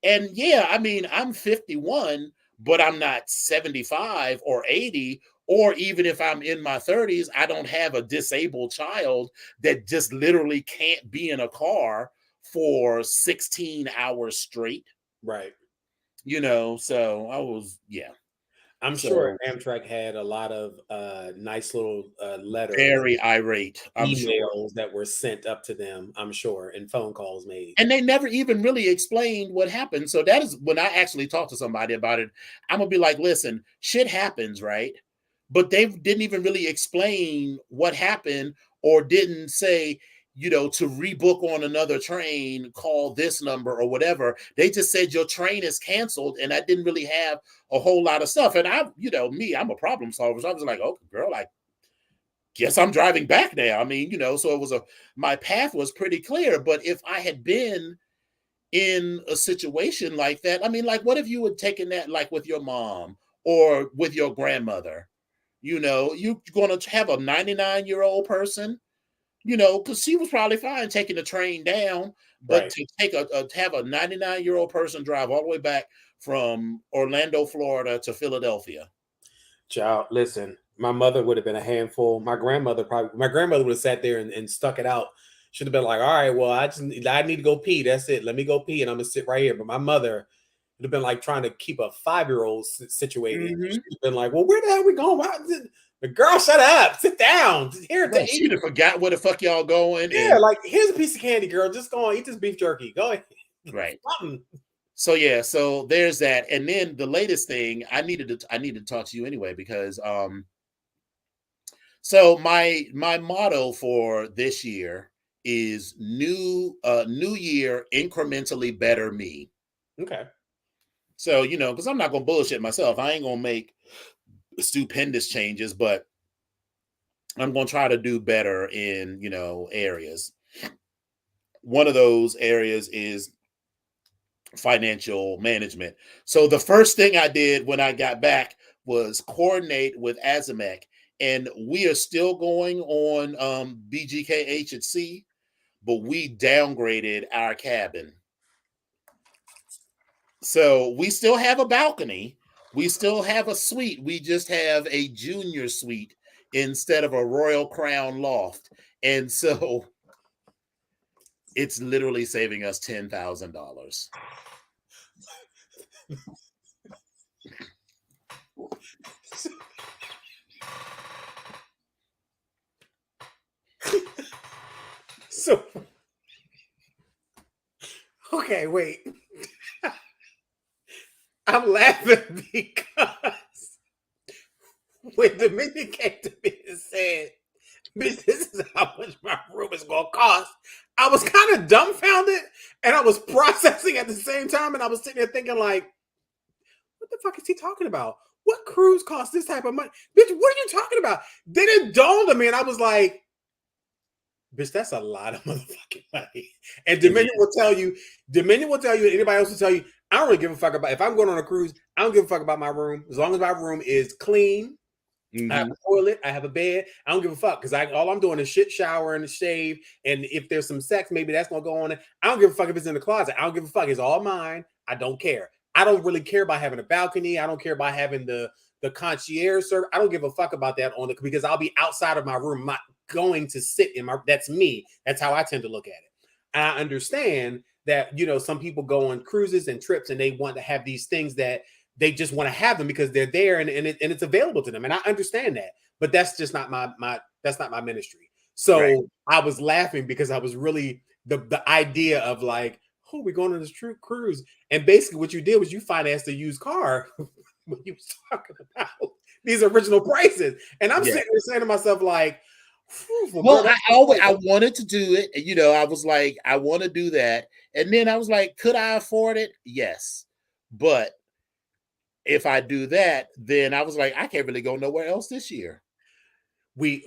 And yeah, I mean, I'm 51, but I'm not 75 or 80. Or even if I'm in my 30s, I don't have a disabled child that just literally can't be in a car for 16 hours straight. Right. So I was, yeah. I'm sure So Amtrak had a lot of nice little letters, very irate, I'm sure. emails that were sent up to them, I'm sure, and phone calls made. And they never even really explained what happened. So that is when I actually talk to somebody about it, I'm gonna be like, listen, shit happens, right? But they didn't even really explain what happened or didn't say, to rebook on another train, call this number or whatever. They just said your train is canceled. And I didn't really have a whole lot of stuff. And I'm a problem solver. So I was like, oh, girl, I guess I'm driving back now. I mean, so my path was pretty clear. But if I had been in a situation like that, I mean, like, what if you had taken that like with your mom or with your grandmother? You're going to have a 99-year-old person, because she was probably fine taking the train down, but Right. to have a 99-year-old person drive all the way back from Orlando, Florida to Philadelphia. Child, listen, my mother would have been a handful. My grandmother would have sat there and stuck it out. Should have been like, all right, well, I need to go pee. That's it. Let me go pee and I'm gonna sit right here. But my mother would have been like trying to keep a 5-year-old situated. She'd Mm-hmm. have been like, well, where the hell are we going? The girl, shut up, sit down. Here to Right. She'd eat. have forgot where the fuck y'all going. Yeah, And like here's a piece of candy, girl. Just go on, eat this beef jerky. Go ahead. right. Something. So yeah, so there's that. And then the latest thing I need to talk to you anyway, because so my motto for this year is new year, incrementally better me. Okay. So, because I'm not gonna bullshit myself. I ain't gonna make stupendous changes, but I'm gonna try to do better in, areas. One of those areas is financial management. So the first thing I did when I got back was coordinate with Azamek, and we are still going on BGKH at sea, but we downgraded our cabin. So we still have a balcony, we still have a suite. We just have a junior suite instead of a Royal Crown loft, and so it's literally saving us $10,000. So okay, wait. I'm laughing because when Dominion came to me and said, "Bitch, this is how much my room is gonna cost," I was kind of dumbfounded And I was processing at the same time, and I was sitting there thinking, like, what the fuck is he talking about? What cruise costs this type of money? Bitch, what are you talking about? Then it dawned on me, and I was like, bitch, that's a lot of motherfucking money. And Dominion will tell you, anybody else will tell you, I don't really give a fuck about, if I'm going on a cruise, I don't give a fuck about my room. As long as my room is clean, I have a toilet, I have a bed, I don't give a fuck, because all I'm doing is shit, shower, and shave. And if there's some sex, maybe that's gonna go on. I don't give a fuck if it's in the closet. I don't give a fuck. It's all mine. I don't care. I don't really care about having a balcony. I don't care about having the concierge service. I don't give a fuck about that because I'll be outside of my room. I'm not going to sit in my, that's me. That's how I tend to look at it. And I understand that, some people go on cruises and trips and they want to have these things that they just want to have them because they're there and it's available to them. And I understand that, but that's just not that's not my ministry. So right. I was laughing because I was really the idea of like, oh, we're going on this true cruise. And basically what you did was you financed a used car when you was talking about these original prices. And I'm sitting there saying to myself, like, well, I wanted to do it. I was like, I want to do that. And then I was like, could I afford it? Yes. But if I do that, then I was like, I can't really go nowhere else this year. We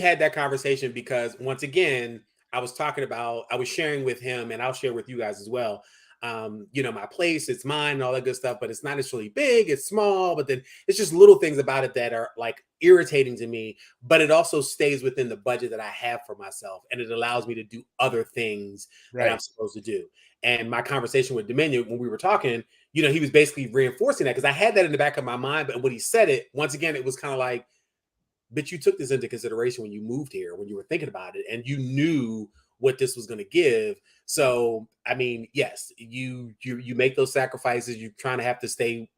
had that conversation because once again, I was sharing with him, and I'll share with you guys as well. My place, it's mine and all that good stuff, but it's not necessarily big, it's small, but then it's just little things about it that are like irritating to me, but it also stays within the budget that I have for myself. And it allows me to do other things that I'm supposed to do. And my conversation with Dominion, when we were talking, he was basically reinforcing that because I had that in the back of my mind. But when he said it, once again, it was kind of like, but you took this into consideration when you moved here, when you were thinking about it, and you knew what this was going to give. So, I mean, yes, you make those sacrifices. You have to stay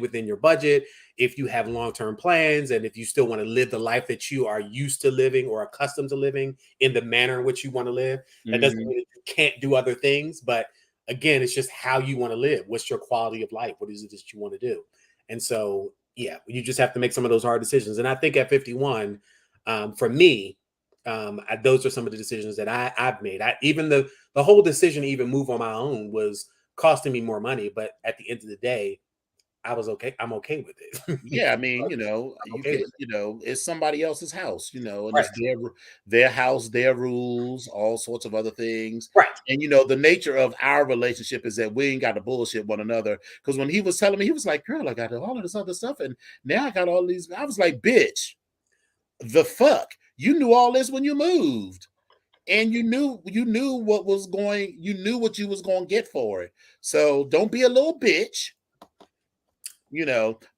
within your budget. If you have long-term plans, and if you still want to live the life that you are used to living or accustomed to living in the manner in which you want to live, that doesn't mean that you can't do other things. But again, it's just how you want to live. What's your quality of life? What is it that you want to do? And so, yeah, you just have to make some of those hard decisions. And I think at 51, for me, those are some of the decisions that I've made. Even the whole decision to even move on my own was costing me more money. But at the end of the day, I was okay. I'm okay with it. Yeah, I mean, it's somebody else's house, and it's their house, their rules, all sorts of other things. Right. And the nature of our relationship is that we ain't got to bullshit one another. Because when he was telling me, he was like, "Girl, I got all of this other stuff, and now I got all these." I was like, "Bitch, the fuck! You knew all this when you moved, and you knew what was going. You knew what you was going to get for it. So don't be a little bitch."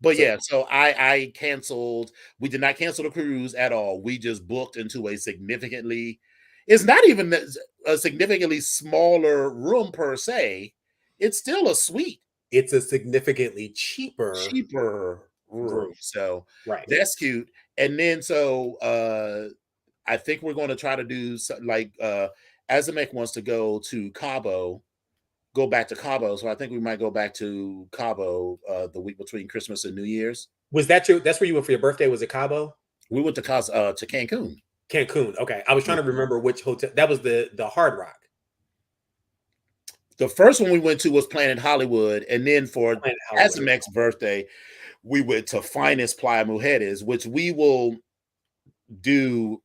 But so I canceled. We did not cancel the cruise at all. We just booked into it's not even a significantly smaller room per se. It's still a suite. It's a significantly cheaper room. So that's cute. And then I think we're going to try to do something like Azamek wants to go back to Cabo. So I think we might go back to Cabo the week between Christmas and New Year's. Was that true? That's where you went for your birthday? Was it Cabo? We went to Cancun. Cancun. Okay. I was trying to remember which hotel. That was the Hard Rock. The first one we went to was Planet Hollywood. And then for Azamek's birthday, we went to Finest Playa Mujeres, which we will do.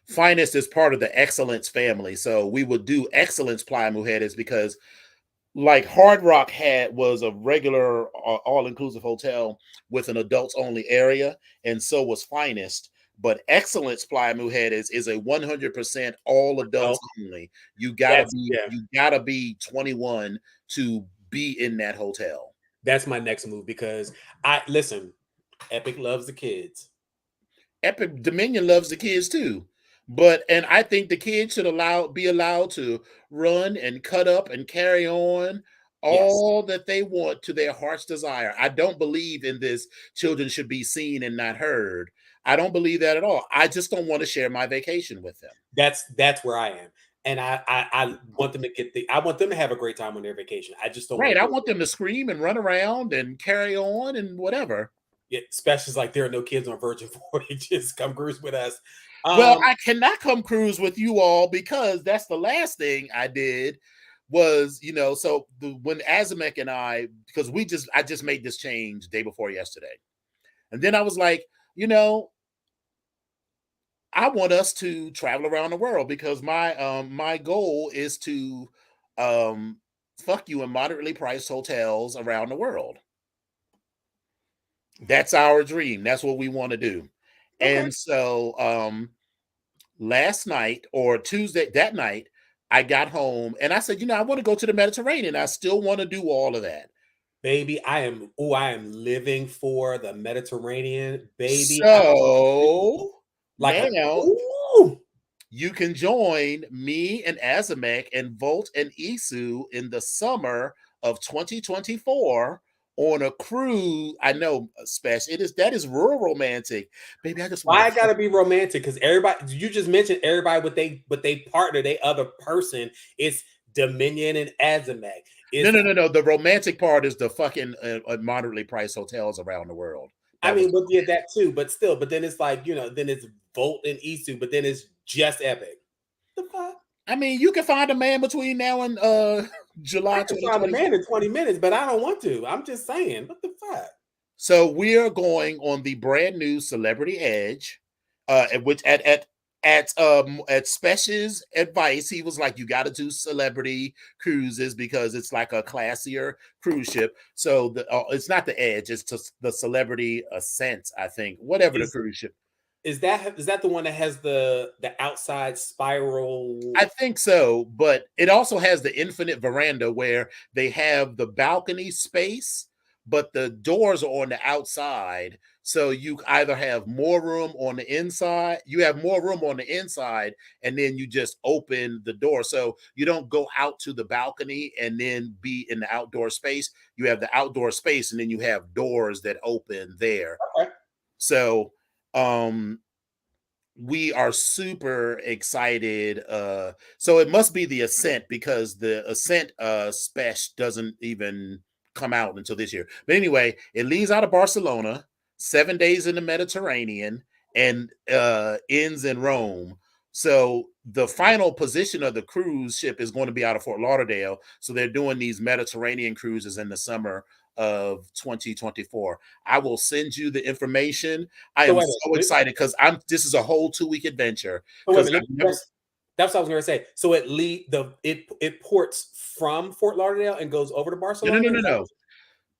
Finest is part of the Excellence family. So we would do Excellence Playa Mujeres because like Hard Rock was a regular all-inclusive hotel with an adults-only area, and so was Finest. But Excellence Playa Mujeres is a 100% all adults only. You gotta be 21 to be in that hotel. That's my next move because Epic loves the kids. Epic Dominion loves the kids too. And I think the kids should be allowed to run and cut up and carry on all that they want to their heart's desire. I don't believe in this children should be seen and not heard. I don't believe that at all. I just don't want to share my vacation with them. That's where I am. And I want them to I want them to have a great time on their vacation. I just don't I want them to scream and run around and carry on and whatever. especially like there are no kids on Virgin Voyages. Come cruise with us. Well, I cannot come cruise with you all because that's the last thing I did was, so when Azamek and because I just made this change day before yesterday. And then I was like, I want us to travel around the world because my goal is to um fuck you in moderately priced hotels around the world. That's our dream. That's what we want to do. Okay. And so last night or Tuesday that night, I got home and I said, I want to go to the Mediterranean. I still want to do all of that. Baby, I am living for the Mediterranean, baby. So Like a now ooh. you can join me and Azamek and Volt and Isu in the summer of 2024 on a cruise. I know, Spesh, that is rural romantic. Baby, I just want Why I to gotta be romantic? Because everybody, you just mentioned everybody with they partner, they other person. It's Dominion and Azamek. It's No. The romantic part is the fucking moderately priced hotels around the world. I That was mean, but yeah, that too, but still, but then it's like, then it's Volt and Isu, but then it's just Epic. The fuck? I mean, you can find a man between now and I July can find a 2024. man in 20 minutes, but I don't want to. I'm just saying, what the fuck? So we are going on the brand new Celebrity Edge, which at Spesh's advice, he was like, "You got to do celebrity cruises because it's like a classier cruise ship." So it's not the Edge; it's just the Celebrity Ascent, I think. Whatever the Is cruise ship. is that the one that has the outside spiral? I think so, but it also has the infinite veranda where they have the balcony space, but the doors are on the outside. So you either have more room on the inside, you have more room on the inside, and then you just open the door. So you don't go out to the balcony and then be in the outdoor space. You have the outdoor space, and then you have doors that open there. Okay. So we are super excited. So it must be the Ascent because the Ascent special doesn't even come out until this year. But anyway, it leaves out of Barcelona, 7 days in the Mediterranean, and ends in Rome. So the final position of the cruise ship is going to be out of Fort Lauderdale. So they're doing these Mediterranean cruises in the summer of 2024. I will send you the information. I So am wait a so minute. excited because this is a whole 2 week adventure So wait a because minute. I've never. That's what I was going to say. So it ports from Fort Lauderdale and goes over to Barcelona. No.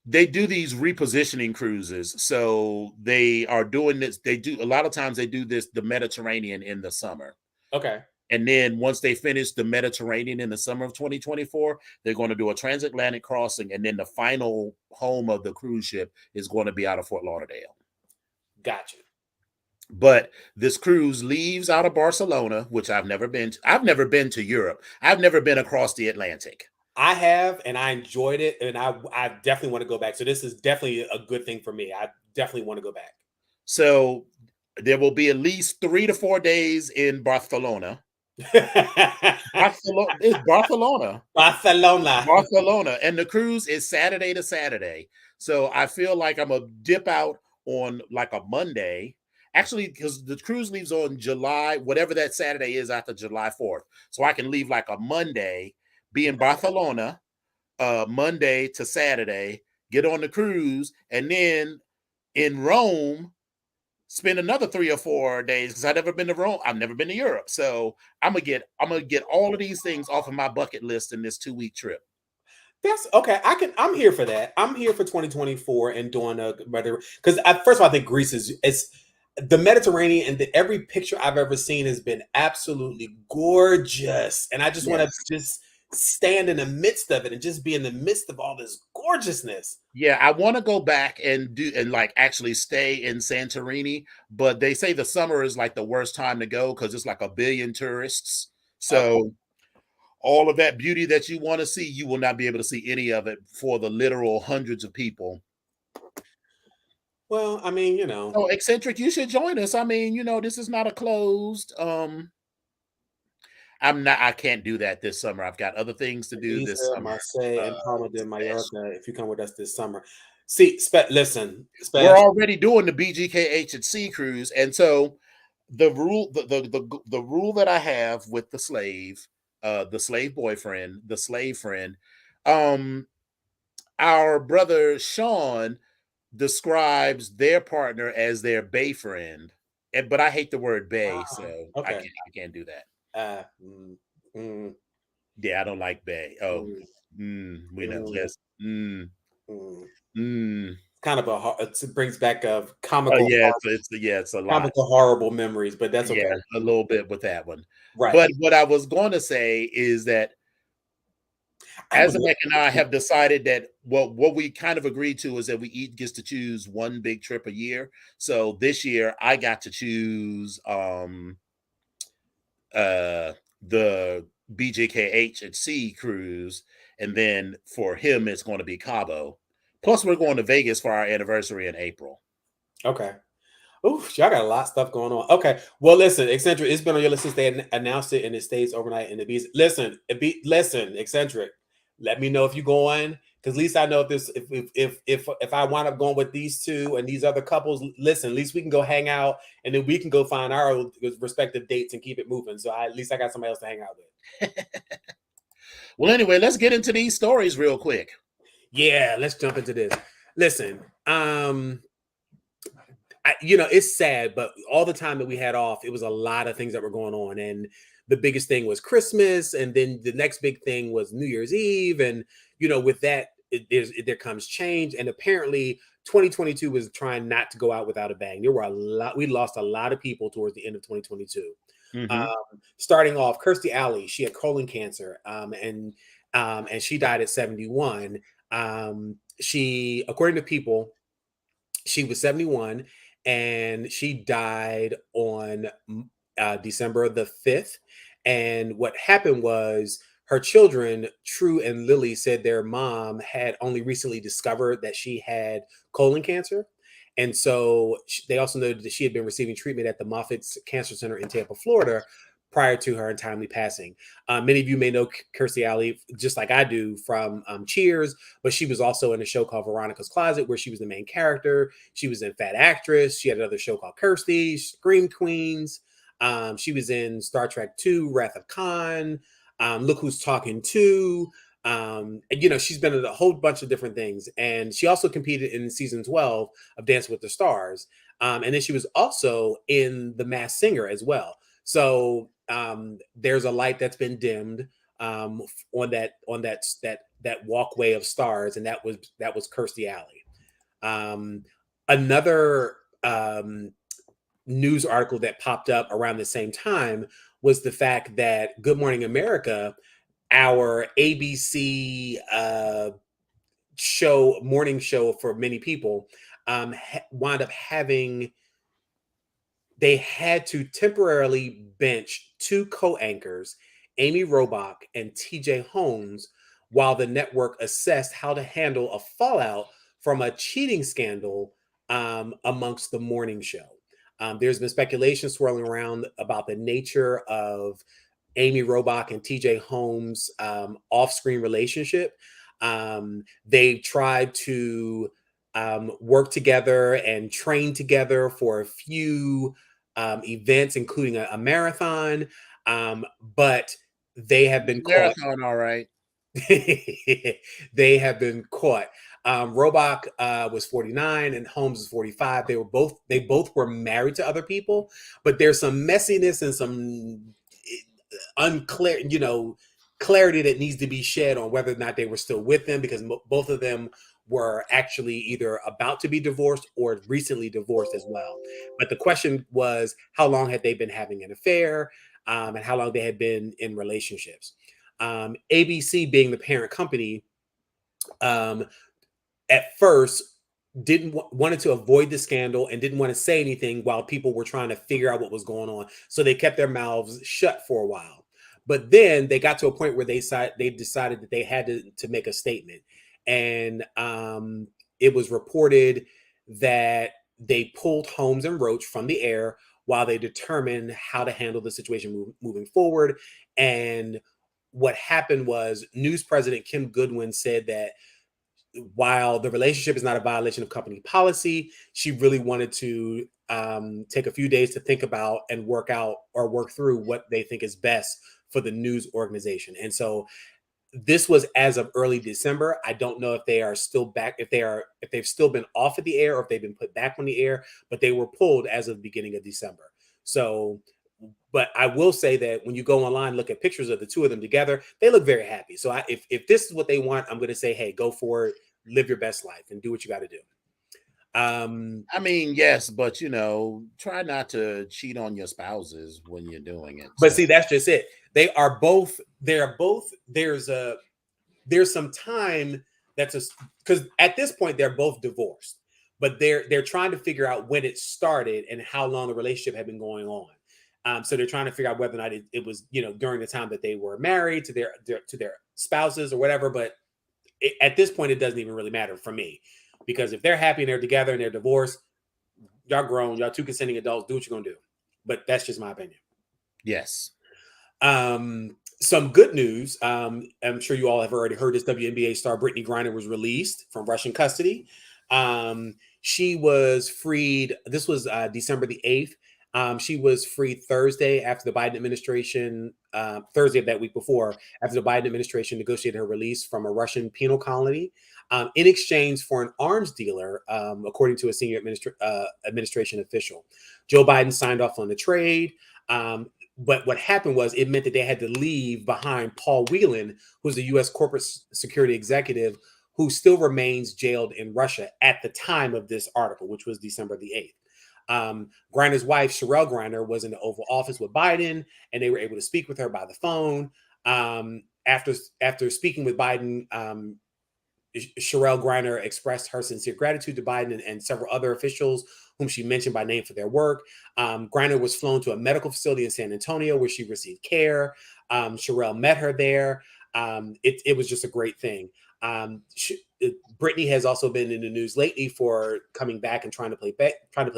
They do these repositioning cruises. So they are doing this. They do a lot of times they do this the Mediterranean in the summer. Okay. And then once they finish the Mediterranean in the summer of 2024, they're going to do a transatlantic crossing. And then the final home of the cruise ship is going to be out of Fort Lauderdale. Gotcha. But this cruise leaves out of Barcelona, which I've never been to. I've never been to Europe. I've never been across the Atlantic. I have, and I enjoyed it, and I definitely want to go back. So this is definitely a good thing for me. I definitely want to go back. So there will be at least 3 to 4 days in Barcelona. Barcelona is Barcelona. Barcelona. Barcelona. And the cruise is Saturday to Saturday. So I feel like I'm gonna dip out on like a Monday. Actually, because the cruise leaves on July, whatever that Saturday is after July 4th. So I can leave like a Monday, be in Barcelona, Monday to Saturday, get on the cruise, and then in Rome, spend another 3 or 4 days because I've never been to Rome. I've never been to Europe. So I'm gonna get all of these things off of my bucket list in this 2 week trip. That's okay. I'm here for that. I'm here for 2024 and doing a whether because first of all, I think Greece is the Mediterranean and every picture I've ever seen has been absolutely gorgeous, and I just want to Yes. just stand in the midst of it and just be in the midst of all this gorgeousness. Yeah, I want to go back and like actually stay in Santorini, but they say the summer is like the worst time to go because it's like a billion tourists. Okay. So all of that beauty that you want to see, you will not be able to see any of it for the literal hundreds of people. Well, I mean, So eccentric, you should join us. I mean, this is not a closed. I can't do that this summer. I've got other things to do this Ibiza, summer. Marseille, and Palma de Special. Mallorca. If you come with us this summer, See, listen, We're Special. already doing the BGKH at sea cruise, and so the rule that I have with the slave boyfriend, the slave friend, um, our brother Sean describes their partner as their bay friend, and but I hate the word bay, so Okay. I can't do that. Mm, mm, Yeah, I don't like bay. Oh, mm, we know. mm, Let's. mm. Mm. Kind of it brings back a comical, Yeah, it's a lot. comical, horrible memories, but that's Yeah, okay. a little bit with that one. Right. But what I was going to say is that I would Azamek and I love. have decided that what we kind of agreed to is that we each gets to choose one big trip a year. So this year I got to choose uh the BGKH at sea cruise, and then for him it's going to be Cabo. Plus we're going to Vegas for our anniversary in April. Okay. Ooh, y'all got a lot of stuff going on. Okay. Well, listen, Eccentric, it's been on your list since they announced it and it stays overnight in the bees. Listen, listen, Eccentric. Let me know if you're going. Because at least I know if this if I wind up going with these two and these other couples, listen, at least we can go hang out and then we can go find our respective dates and keep it moving. So at least I got somebody else to hang out with. Well, anyway, let's get into these stories real quick. Yeah, let's jump into this. Listen, it's sad, but all the time that we had off, it was a lot of things that were going on. And the biggest thing was Christmas. And then the next big thing was New Year's Eve. And, with that, there comes change. And apparently 2022 was trying not to go out without a bang. There were we lost a lot of people towards the end of 2022. Mm-hmm. Starting off, Kirstie Alley, she had colon cancer. And she died at 71. She, according to People, she was 71 and she died on December the 5th. And what happened was her children, True and Lily, said their mom had only recently discovered that she had colon cancer. And so they also noted that she had been receiving treatment at the Moffitt Cancer Center in Tampa, Florida, prior to her untimely passing. Many of you may know Kirstie Alley, just like I do, from Cheers, but she was also in a show called Veronica's Closet, where she was the main character. She was in Fat Actress. She had another show called Kirstie, Scream Queens. She was in Star Trek II, Wrath of Khan. Look Who's Talking To. She's been in a whole bunch of different things. And she also competed in season 12 of Dance with the Stars. And then she was also in The Masked Singer as well. So there's a light that's been dimmed on that walkway of stars, and that was Kirstie Alley. Another news article that popped up around the same time was the fact that Good Morning America, our ABC morning show for many people, wound up having they had to temporarily bench two co-anchors, Amy Robach and TJ Holmes, while the network assessed how to handle a fallout from a cheating scandal amongst the morning show. There's been speculation swirling around about the nature of Amy Robach and TJ Holmes' off-screen relationship. They tried to work together and train together for a few events, including a marathon, but they have been caught. Marathon, all right. They have been caught. Robach was 49 and Holmes was 45. They both were married to other people, but there's some messiness and some unclear, clarity that needs to be shed on whether or not they were still with them, because both of them were actually either about to be divorced or recently divorced as well. But the question was, how long had they been having an affair, and how long they had been in relationships. ABC, being the parent company, at first didn't wanted to avoid the scandal and didn't want to say anything while people were trying to figure out what was going on. So they kept their mouths shut for a while. But then they got to a point where they decided that they had to make a statement. And it was reported that they pulled Holmes and Roach from the air while they determined how to handle the situation moving forward. And what happened was, news president Kim Goodwin said that while the relationship is not a violation of company policy, she really wanted to take a few days to think about and work out or work through what they think is best for the news organization. And so this was as of early December. I don't know if they are still back, if they've still been off of the air or if they've been put back on the air, but they were pulled as of the beginning of December. So, but I will say that when you go online, look at pictures of the two of them together, they look very happy. So if this is what they want, I'm going to say, hey, go for it, live your best life, and do what you got to do. I mean, yes, but try not to cheat on your spouses when you're doing it. But So, see, that's just it. They are both. They are both. There's some time that's a because at this point they're both divorced, but they're trying to figure out when it started and how long the relationship had been going on. So they're trying to figure out whether or not it was during the time that they were married to their spouses or whatever. But at this point, it doesn't even really matter for me because if they're happy and they're together and they're divorced, y'all grown, y'all two consenting adults, do what you're gonna do. But that's just my opinion. yes. Some good news. I'm sure you all have already heard this. WNBA star Brittany Griner was released from Russian custody. She was freed. This was December the 8th. She was freed Thursday after the Biden administration, Thursday of that week before, after the Biden administration negotiated her release from a Russian penal colony in exchange for an arms dealer, according to a senior administration official. Joe Biden signed off on the trade. But what happened was it meant that they had to leave behind Paul Whelan, who's a U.S. corporate security executive who still remains jailed in Russia at the time of this article, which was December the 8th. Griner's wife, Sherelle Griner, was in the Oval Office with Biden, and they were able to speak with her by the phone. After speaking with Biden, Sherelle Griner expressed her sincere gratitude to Biden and several other officials whom she mentioned by name for their work. Griner was flown to a medical facility in San Antonio where she received care. Sherelle met her there. It was just a great thing. Brittany has also been in the news lately for coming back and trying to play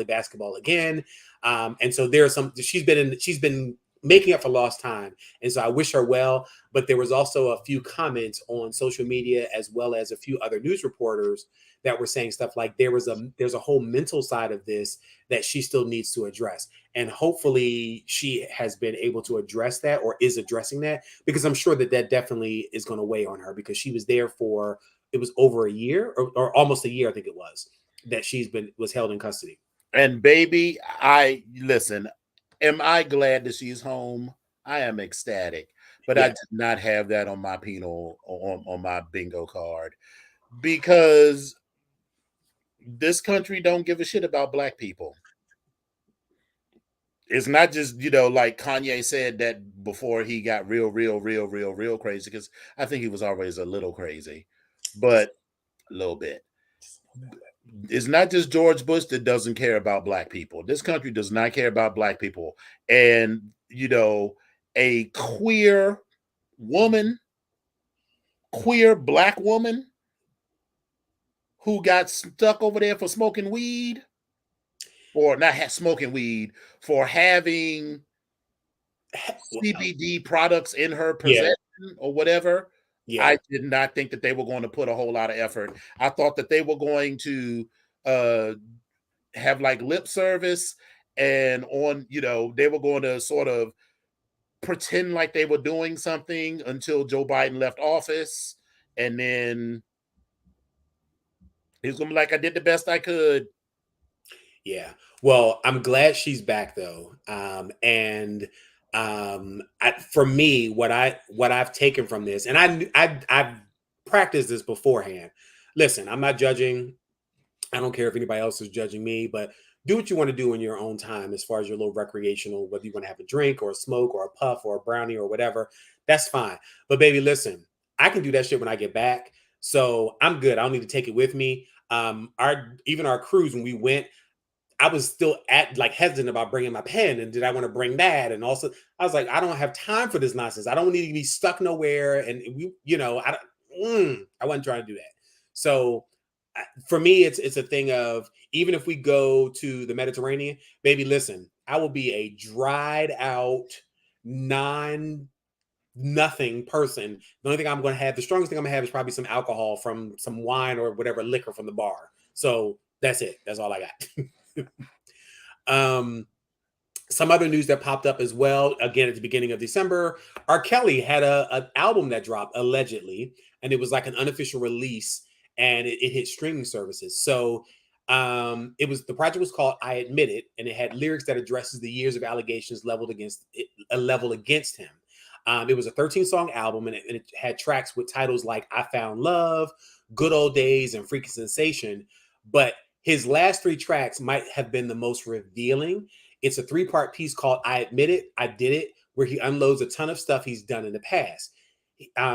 basketball again. And so there's she's been making up for lost time. And so I wish her well. But there was also a few comments on social media as well as a few other news reporters that were saying stuff like there's a whole mental side of this that she still needs to address. And hopefully she has been able to address that or is addressing that, because I'm sure that definitely is going to weigh on her, because she was there for, it was over a year or almost a year, I think it was, that was held in custody. And baby, listen, am I glad that she's home? I am ecstatic, but I Yeah. did not have that on my penal on my bingo card, because this country don't give a shit about black people. It's not just, like Kanye said that before he got real crazy, because I think he was always a little crazy, but a little bit. It's not just George Bush that doesn't care about black people. This country does not care about black people. And, a queer black woman who got stuck over there for smoking weed, or not smoking weed, for having CBD products in her possession or whatever. Yeah. I did not think that they were going to put a whole lot of effort. I thought that they were going to have like lip service, and they were going to sort of pretend like they were doing something until Joe Biden left office, and then he's gonna be like, I did the best I could. Yeah. Well, I'm glad she's back though. For me, what I've taken from this, and I've practiced this beforehand. Listen, I'm not judging. I don't care if anybody else is judging me, but do what you want to do in your own time as far as your little recreational, whether you want to have a drink or a smoke or a puff or a brownie or whatever, that's fine. But baby, listen, I can do that shit when I get back. So I'm good. I don't need to take it with me. Our cruise when we went, I was still hesitant about bringing my pen, and did I want to bring that? And also, I was like, I don't have time for this nonsense. I don't need to be stuck nowhere. And I wasn't trying to do that. So for me, it's a thing of, even if we go to the Mediterranean, baby, listen, I will be a dried out, non nothing person. The only thing I'm going to have, the strongest thing I'm going to have is probably some alcohol from some wine or whatever liquor from the bar. So that's it. That's all I got. Some other news that popped up as well, again, at the beginning of December, R. Kelly had an album that dropped allegedly, and it was like an unofficial release, and it hit streaming services. So it was, the project was called I Admit It, and it had lyrics that addresses the years of allegations leveled against it, a level against him. It was a 13-song album, and it had tracks with titles like I Found Love, Good Old Days, and Freaky Sensation. But his last three tracks might have been the most revealing. It's a 3-part piece called I Admit It, I Did It, where he unloads a ton of stuff he's done in the past.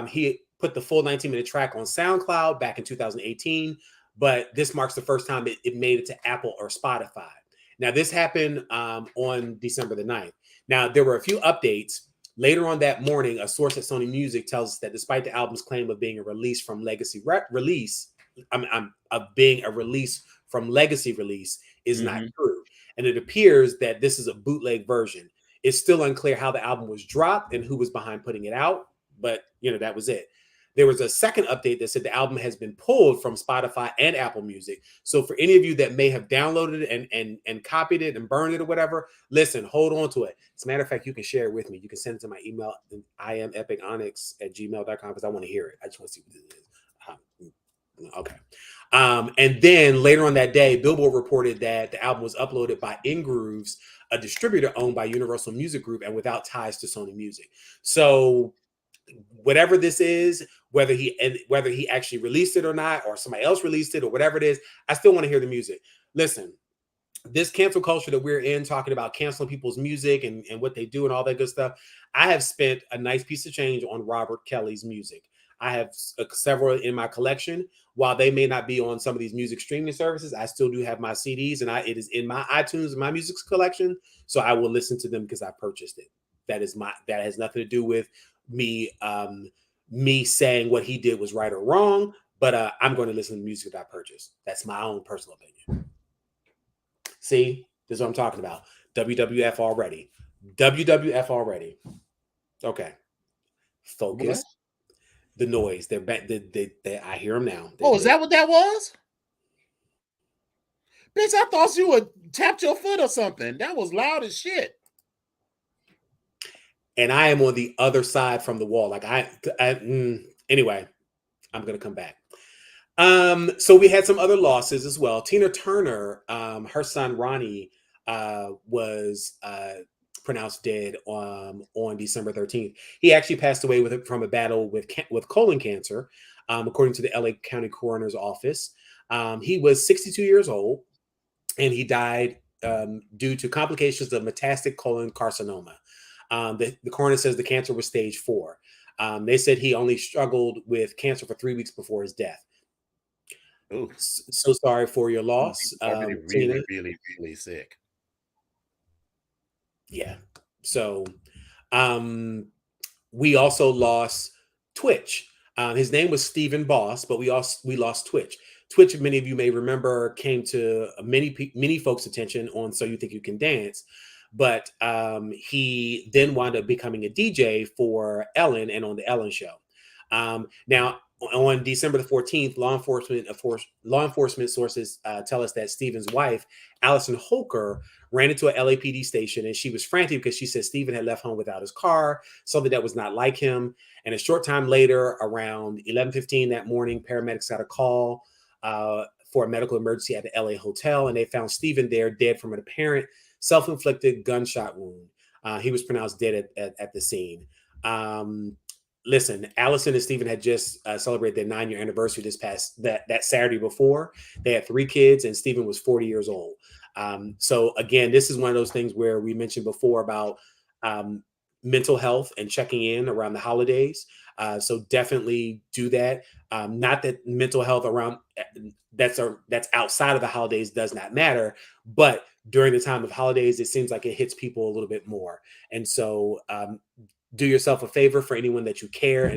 He put the full 19-minute track on SoundCloud back in 2018, but this marks the first time it made it to Apple or Spotify. Now, this happened on December the 9th. Now, there were a few updates. Later on that morning, a source at Sony Music tells us that despite the album's claim of being a release from legacy release, of being a release from legacy release is not true. And it appears that this is a bootleg version. It's still unclear how the album was dropped and who was behind putting it out, but that was it. There was a second update that said the album has been pulled from Spotify and Apple Music. So for any of you that may have downloaded it and copied it and burned it or whatever, listen, hold on to it. As a matter of fact, you can share it with me. You can send it to my email, iamepiconyx@gmail.com, because I want to hear it. I just want to see what it is. Okay. And then later on that day, Billboard reported that the album was uploaded by InGrooves, a distributor owned by Universal Music Group and without ties to Sony Music. So whatever this is, whether he actually released it or not, or somebody else released it or whatever it is, I still want to hear the music. Listen, this cancel culture that we're in, talking about canceling people's music and what they do and all that good stuff, I have spent a nice piece of change on Robert Kelly's music. I have several in my collection. While they may not be on some of these music streaming services, I still do have my CDs, and it is in my iTunes, my music collection. So I will listen to them because I purchased it. That has nothing to do with me saying what he did was right or wrong. But I'm going to listen to the music that I purchased. That's my own personal opinion. See, this is what I'm talking about. WWF already. WWF already. Okay. Focus. What? The noise. They're back. I hear them now. Is that what that was? Bitch, I thought you would tapped your foot or something. That was loud as shit. And I am on the other side from the wall. Like anyway, I'm gonna come back. So we had some other losses as well. Tina Turner, her son Ronnie, was pronounced dead on December 13th. He actually passed away from a battle with colon cancer, according to the LA County Coroner's Office. He was 62 years old, and he died due to complications of metastatic colon carcinoma. The coroner says the cancer was stage 4. They said he only struggled with cancer for 3 weeks before his death. Ooh. So sorry for your loss. Really sick. Yeah. So we also lost Twitch. His name was Stephen Boss, but we lost Twitch. Twitch, many of you may remember, came to many folks' attention on So You Think You Can Dance. But he then wound up becoming a DJ for Ellen and on the Ellen Show. Now, on December the 14th, law enforcement sources tell us that Stephen's wife, Allison Holker, ran into a LAPD station, and she was frantic because she said Stephen had left home without his car, something that was not like him. And a short time later, around 11:15 that morning, paramedics got a call for a medical emergency at the LA hotel, and they found Stephen there dead from an apparent self-inflicted gunshot wound. He was pronounced dead at the scene. Listen, Allison and Stephen had just celebrated their 9-year anniversary that Saturday before. They had 3 kids, and Stephen was 40 years old. So again, this is one of those things where we mentioned before about mental health and checking in around the holidays. So definitely do that. Not that mental health around that's outside of the holidays does not matter, but during the time of holidays, it seems like it hits people a little bit more. And so do yourself a favor, for anyone that you care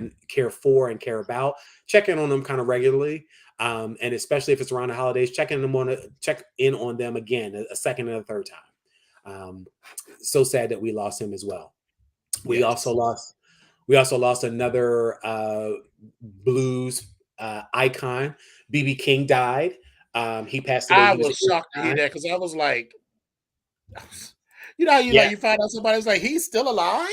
for and care about, check in on them kind of regularly. And especially if it's around the holidays, check in on them again, a second and a third time. So sad that we lost him as well. We also lost We also lost another blues icon. BB King died. He passed away. I He was was shocked to hear 89. that because I was like, you know, how you Yeah, like you find out somebody's like he's still alive.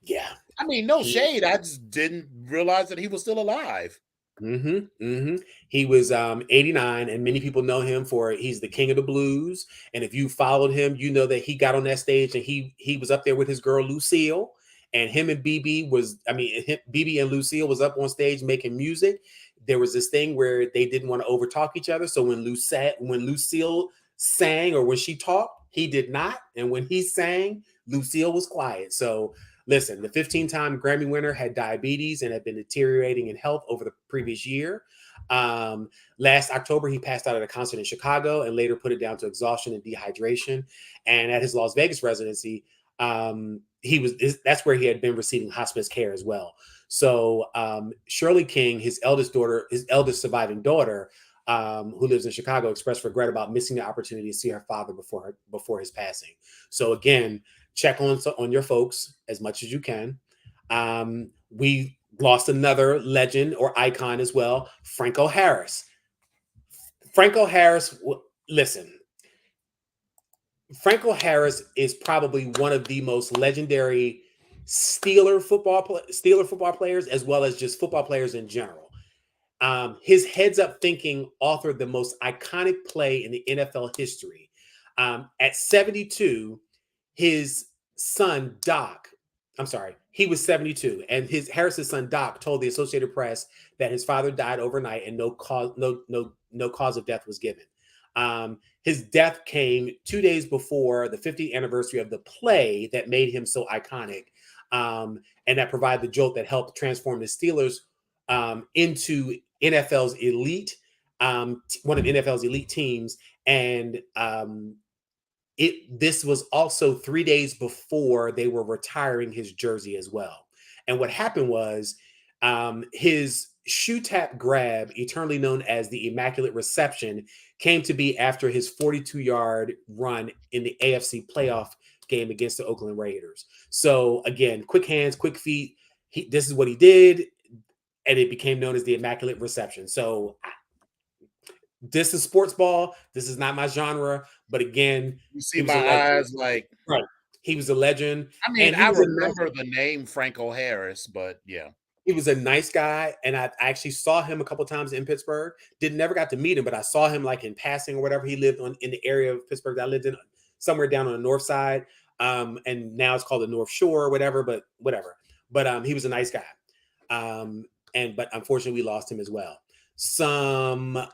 yeah. I mean, no He shade. I just didn't realize that he was still alive. He was 89, and many people know him for he's the king of the blues. And if you followed him, you know that he got on that stage and he was up there with his girl Lucille, and him and BB was, I mean, BB and Lucille was up on stage making music. There was this thing where they didn't want to overtalk each other, so when Lucille sang or when she talked, he did not, and when he sang, Lucille was quiet. So listen, the 15-time Grammy winner had diabetes and had been deteriorating in health over the previous year. Um, Last October, he passed out at a concert in Chicago and later put it down to exhaustion and dehydration. And at his Las Vegas residency, that's where he had been receiving hospice care as well. So Shirley King, his eldest surviving daughter, who lives in Chicago, expressed regret about missing the opportunity to see her father before his passing. So again, check on your folks as much as you can. We lost another legend or icon as well, Franco Harris. Franco Harris, listen, Franco Harris is probably one of the most legendary Steeler football players, as well as just football players in general. His heads up thinking authored the most iconic play in the NFL history. At 72, his son Doc, I'm sorry, he was 72, and his Harris's son Doc told the Associated Press that his father died overnight and no cause of death was given. His death came 2 days before the 50th anniversary of the play that made him so iconic, and that provided the jolt that helped transform the Steelers into NFL's elite, one of NFL's elite teams, and this was also 3 days before they were retiring his jersey as well. And what happened was his shoe tap grab, eternally known as the Immaculate Reception, came to be after his 42-yard run in the AFC playoff game against the Oakland Raiders. So again, quick hands, quick feet. This is what he did, and it became known as the Immaculate Reception. So this is sports ball. This is not my genre, but again, You he see was my a legend. eyes like, Right. He was a legend, I mean, and I remember the name Franco Harris, but yeah. he was a nice guy. And I actually saw him a couple times in Pittsburgh. Never got to meet him, but I saw him like in passing or whatever. He lived in the area of Pittsburgh that I lived in, somewhere down on the north side. And now it's called the North Shore or whatever, but whatever. But he was a nice guy. But unfortunately we lost him as well. Some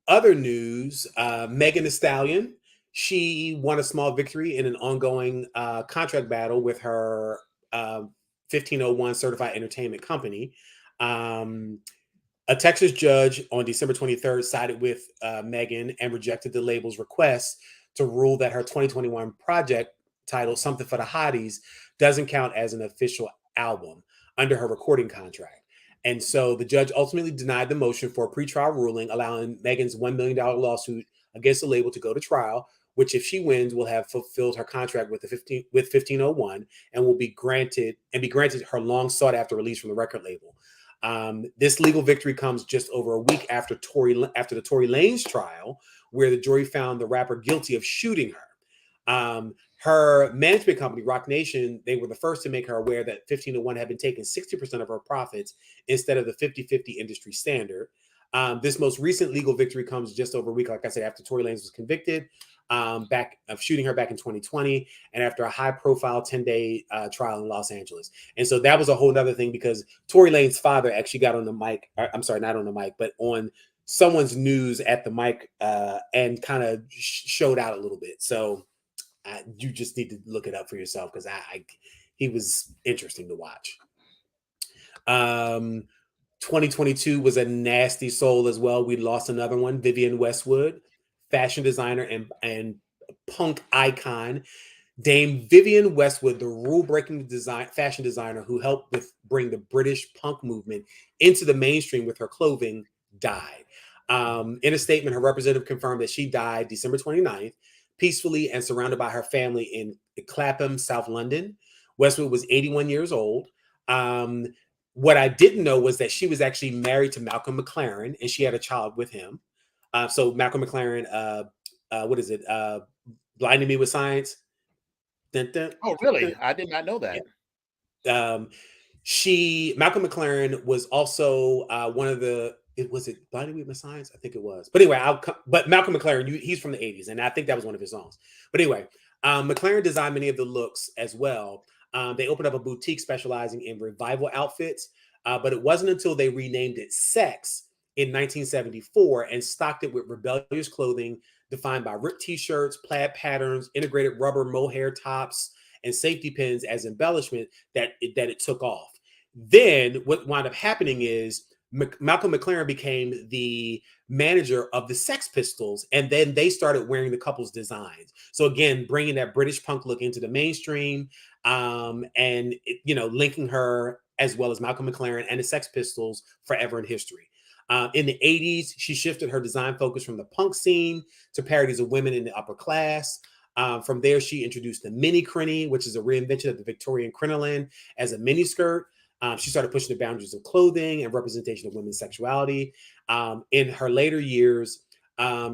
other news, Megan Thee Stallion, she won a small victory in an ongoing contract battle with her 1501 certified entertainment company. A Texas judge on December 23rd sided with Megan and rejected the label's request to rule that her 2021 project titled Something for the Hotties doesn't count as an official album under her recording contract. And so the judge ultimately denied the motion for a pretrial ruling, allowing Megan's $1 million lawsuit against the label to go to trial, which, if she wins, will have fulfilled her contract with 1501 and will be granted her long sought after release from the record label. This legal victory comes just over a week after the Tory Lanez trial, where the jury found the rapper guilty of shooting her. Her management company, Rock Nation, they were the first to make her aware that 1501 had been taking 60% of her profits instead of the 50-50 industry standard. This most recent legal victory comes just over a week, like I said, after Tory Lanez was convicted back of shooting her back in 2020, and after a high-profile 10-day trial in Los Angeles. And so that was a whole other thing, because Tory Lanez's father actually got on the mic. I'm sorry, not on the mic, but on someone's news at the mic and kind of showed out a little bit. So you just need to look it up for yourself, because he was interesting to watch. 2022 was a nasty soul as well. We lost another one, Vivienne Westwood, fashion designer and punk icon. Dame Vivienne Westwood, the rule-breaking fashion designer who helped bring the British punk movement into the mainstream with her clothing, died. In a statement, her representative confirmed that she died December 29th, peacefully and surrounded by her family in Clapham, South London. Westwood was 81 years old. What I didn't know was that she was actually married to Malcolm McLaren, and she had a child with him. So Malcolm McLaren, what is it? Blinding Me with Science. Dun, dun, Oh, dun, dun. really? I did not know that. Um, Malcolm McLaren was also one of the. It was it Blinding Me with Science? I think it was. But anyway, but Malcolm McLaren, he's from the 80s, and I think that was one of his songs. But anyway, McLaren designed many of the looks as well. They opened up a boutique specializing in revival outfits, but it wasn't until they renamed it Sex in 1974 and stocked it with rebellious clothing defined by ripped t-shirts, plaid patterns, integrated rubber mohair tops, and safety pins as embellishment that it took off. Then what wound up happening is Malcolm McLaren became the manager of the Sex Pistols, and then they started wearing the couple's designs. So again, bringing that British punk look into the mainstream, and linking her as well as Malcolm McLaren and the Sex Pistols forever in history. In the 80s, she shifted her design focus from the punk scene to parodies of women in the upper class. From there, she introduced the mini crinny, which is a reinvention of the Victorian crinoline as a mini skirt. She started pushing the boundaries of clothing and representation of women's sexuality. In her later years,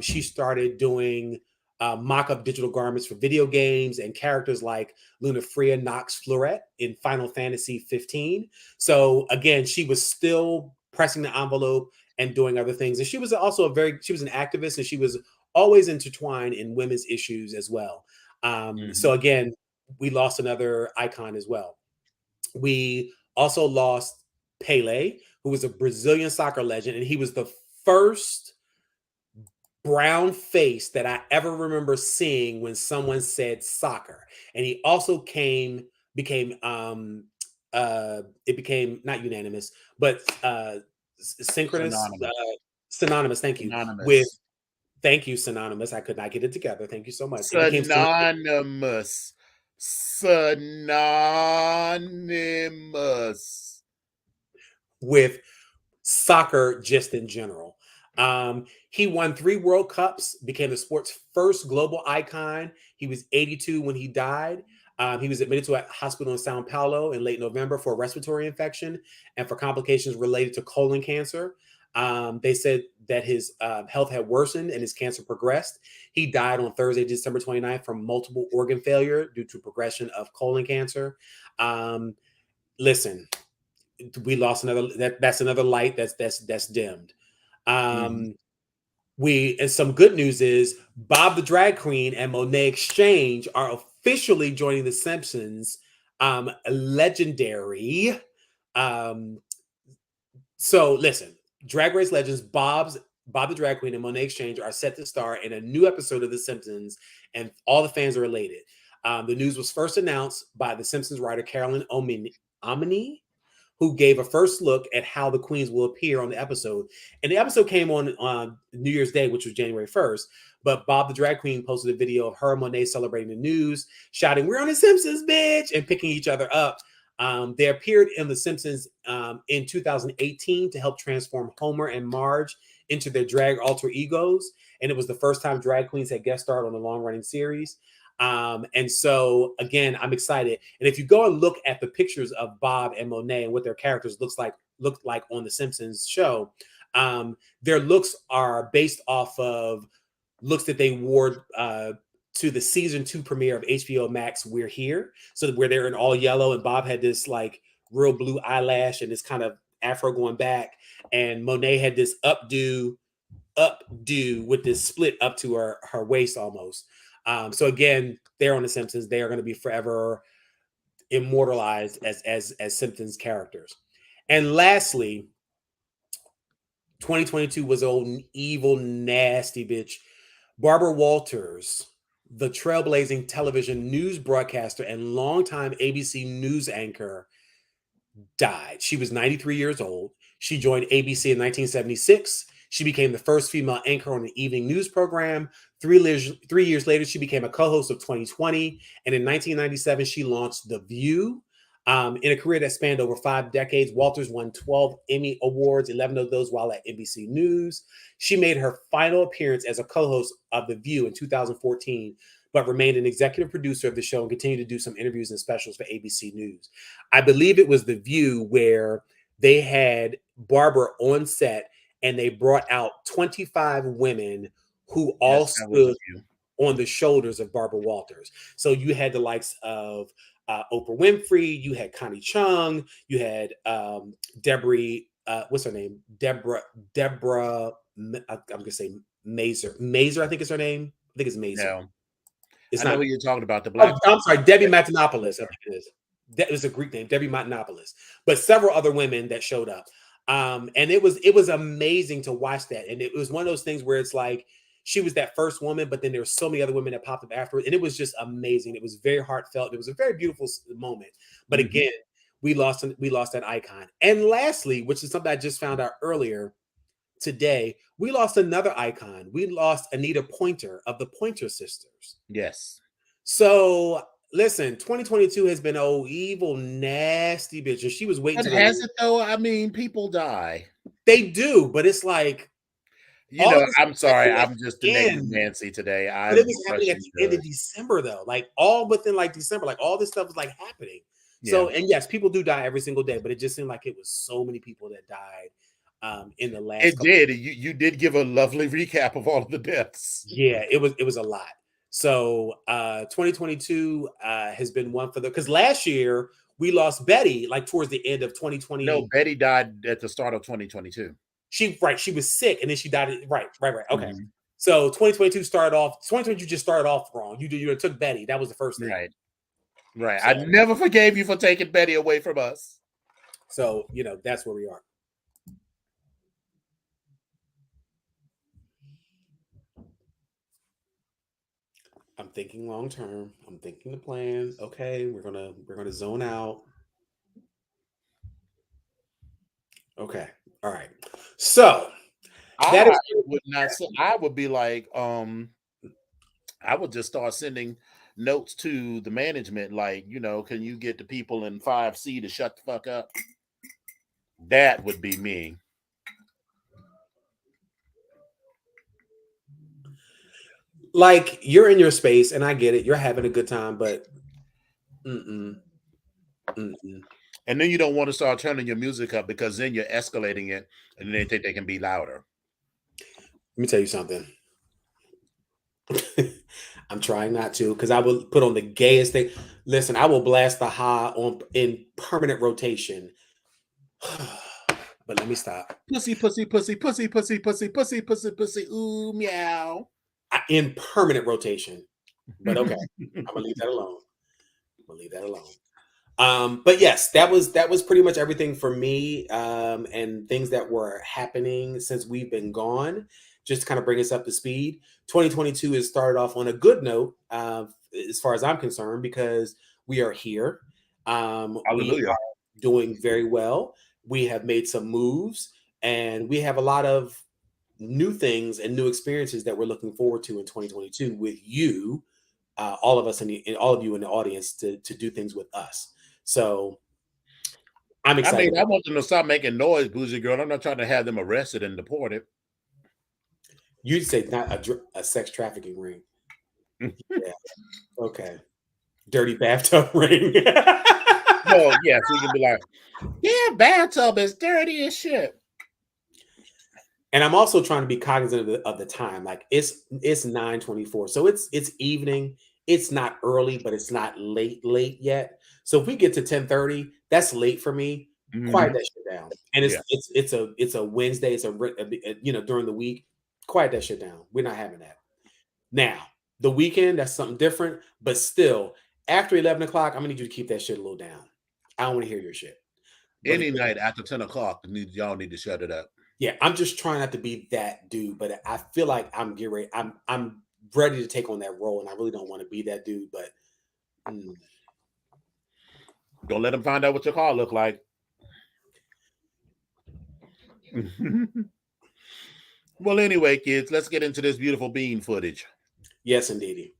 she started doing mock-up digital garments for video games and characters like Lunafreya Nox Florette in Final Fantasy 15. So again, she was still pressing the envelope and doing other things. And she was also she was an activist, and she was always intertwined in women's issues as well. So again, we lost another icon as well. We also lost Pele, who was a Brazilian soccer legend, and he was the first brown face that I ever remember seeing when someone said soccer. And he also became it became not unanimous, but synchronous, synonymous. Thank you. Synonymous. Thank you, synonymous. I could not get it together. Thank you so much. It became Synonymous. Synonymous. with soccer just in general. He won 3 World Cups, became the sport's first global icon. He was 82 when he died. He was admitted to a hospital in Sao Paulo in late November for a respiratory infection and for complications related to colon cancer. They said that his health had worsened and his cancer progressed. He died on Thursday, December 29th from multiple organ failure due to progression of colon cancer. Listen, we lost that's another light that's dimmed. And some good news is Bob the Drag Queen and Monet Exchange are officially joining The Simpsons. Legendary. So listen, Drag Race legends Bob the Drag Queen and Monet Exchange are set to star in a new episode of The Simpsons, and all the fans are elated. The news was first announced by The Simpsons writer Carolyn Omni, who gave a first look at how the queens will appear on the episode. And the episode came on New Year's Day, which was January 1st. But Bob the Drag Queen posted a video of her and Monet celebrating the news, shouting, "We're on The Simpsons, bitch!" and picking each other up. They appeared in The Simpsons in 2018 to help transform Homer and Marge into their drag alter egos. And it was the first time drag queens had guest starred on the long-running series. And so again, I'm excited. And if you go and look at the pictures of Bob and Monet and what their characters looked like on the Simpsons show, their looks are based off of looks that they wore to the season 2 premiere of HBO Max We're Here. So where they're in all yellow, and Bob had this like real blue eyelash and this kind of afro going back, and Monet had this updo with this split up to her waist almost. So again, they're on The Simpsons. They are going to be forever immortalized as Simpsons characters. And lastly, 2022 was old evil nasty bitch Barbara Walters, the trailblazing television news broadcaster and longtime ABC News anchor, died. She was 93 years old. She joined ABC in 1976. She became the first female anchor on an evening news program. 3 years later, she became a co-host of 2020. And in 1997, she launched The View. In a career that spanned over 5 decades, Walters won 12 Emmy Awards, 11 of those while at NBC News. She made her final appearance as a co-host of The View in 2014 but remained an executive producer of the show and continued to do some interviews and specials for ABC News. I believe it was The View where they had Barbara on set and they brought out 25 women who all Yes, that was a stood few. on the shoulders of Barbara Walters. So you had the likes of Oprah Winfrey, you had Connie Chung, you had Deborah, what's her name? Deborah, I'm gonna say Mazer. Mazer, I think is her name. I think it's Mazer. No, It's I know not. what you're talking about. The Oh, black. I'm sorry, Debbie Matenopoulos. I think it is. That was a Greek name, Debbie Matenopoulos. But several other women that showed up, and it was amazing to watch that. And it was one of those things where it's like she was that first woman, but then there were so many other women that popped up afterwards, and it was just amazing. It was very heartfelt. It was a very beautiful moment. But again, we lost that icon. And lastly, which is something I just found out earlier today, we lost another icon. We lost Anita Pointer of the Pointer Sisters. Yes. So listen, 2022 has been evil, nasty bitch. And she was waiting But to has it though? I mean, people die. They do, but it's like I'm sorry. I'm just the negative end. Nancy today. But it was happening at the end of December, though. Like all within like December, like all this stuff was like happening. Yeah. So, and yes, people do die every single day, but it just seemed like it was so many people that died in the last. It did. You did give a lovely recap of all of the deaths. Yeah, it was a lot. So 2022 has been one for because last year we lost Betty like towards the end of 2020. No, Betty died at the start of 2022. She was sick and then she died. Right. Okay. So 2022 just started off wrong. You took Betty. That was the first thing. Right. So, I never forgave you for taking Betty away from us. So, that's where we are. I'm thinking long term. I'm thinking the plan. Okay, we're gonna zone out. Okay. All right. So I would be like, I would just start sending notes to the management, like, can you get the people in 5C to shut the fuck up? That would be me. Like, you're in your space, and I get it. You're having a good time, but and then you don't want to start turning your music up because then you're escalating it, and they think they can be louder. Let me tell you something. I'm trying not to, because I will put on the gayest thing. Listen, I will blast the high in permanent rotation. But let me stop. Pussy, pussy, pussy, pussy, pussy, pussy, pussy, pussy, pussy. Ooh, meow. In permanent rotation. But okay, I'm gonna leave that alone. But yes, that was pretty much everything for me, and things that were happening since we've been gone. Just to kind of bring us up to speed. 2022 has started off on a good note, as far as I'm concerned, because we are here. We are doing very well. We have made some moves, and we have a lot of new things and new experiences that we're looking forward to in 2022 with you, all of us and all of you in the audience to do things with us. So I'm excited. I want them to stop making noise, Bougie Girl. I'm not trying to have them arrested and deported. You'd say not a sex trafficking ring. Yeah. Okay. Dirty bathtub ring. Oh, yeah. So you can be like, yeah, bathtub is dirty as shit. And I'm also trying to be cognizant of the time. Like it's 9:24. So it's evening. It's not early, but it's not late yet. So if we get to 10:30, that's late for me. Quiet that shit down. And it's a Wednesday. It's a during the week. Quiet that shit down. We're not having that. Now, the weekend, that's something different. But still, after 11 o'clock, I'm gonna need you to keep that shit a little down. I don't want to hear your shit. Any night after 10 o'clock, y'all need to shut it up. Yeah, I'm just trying not to be that dude, but I feel like I'm getting ready. I'm ready to take on that role, and I really don't want to be that dude. But don't let them find out what your car look like. Well, anyway, kids, let's get into this beautiful bean footage. Yes, indeedy.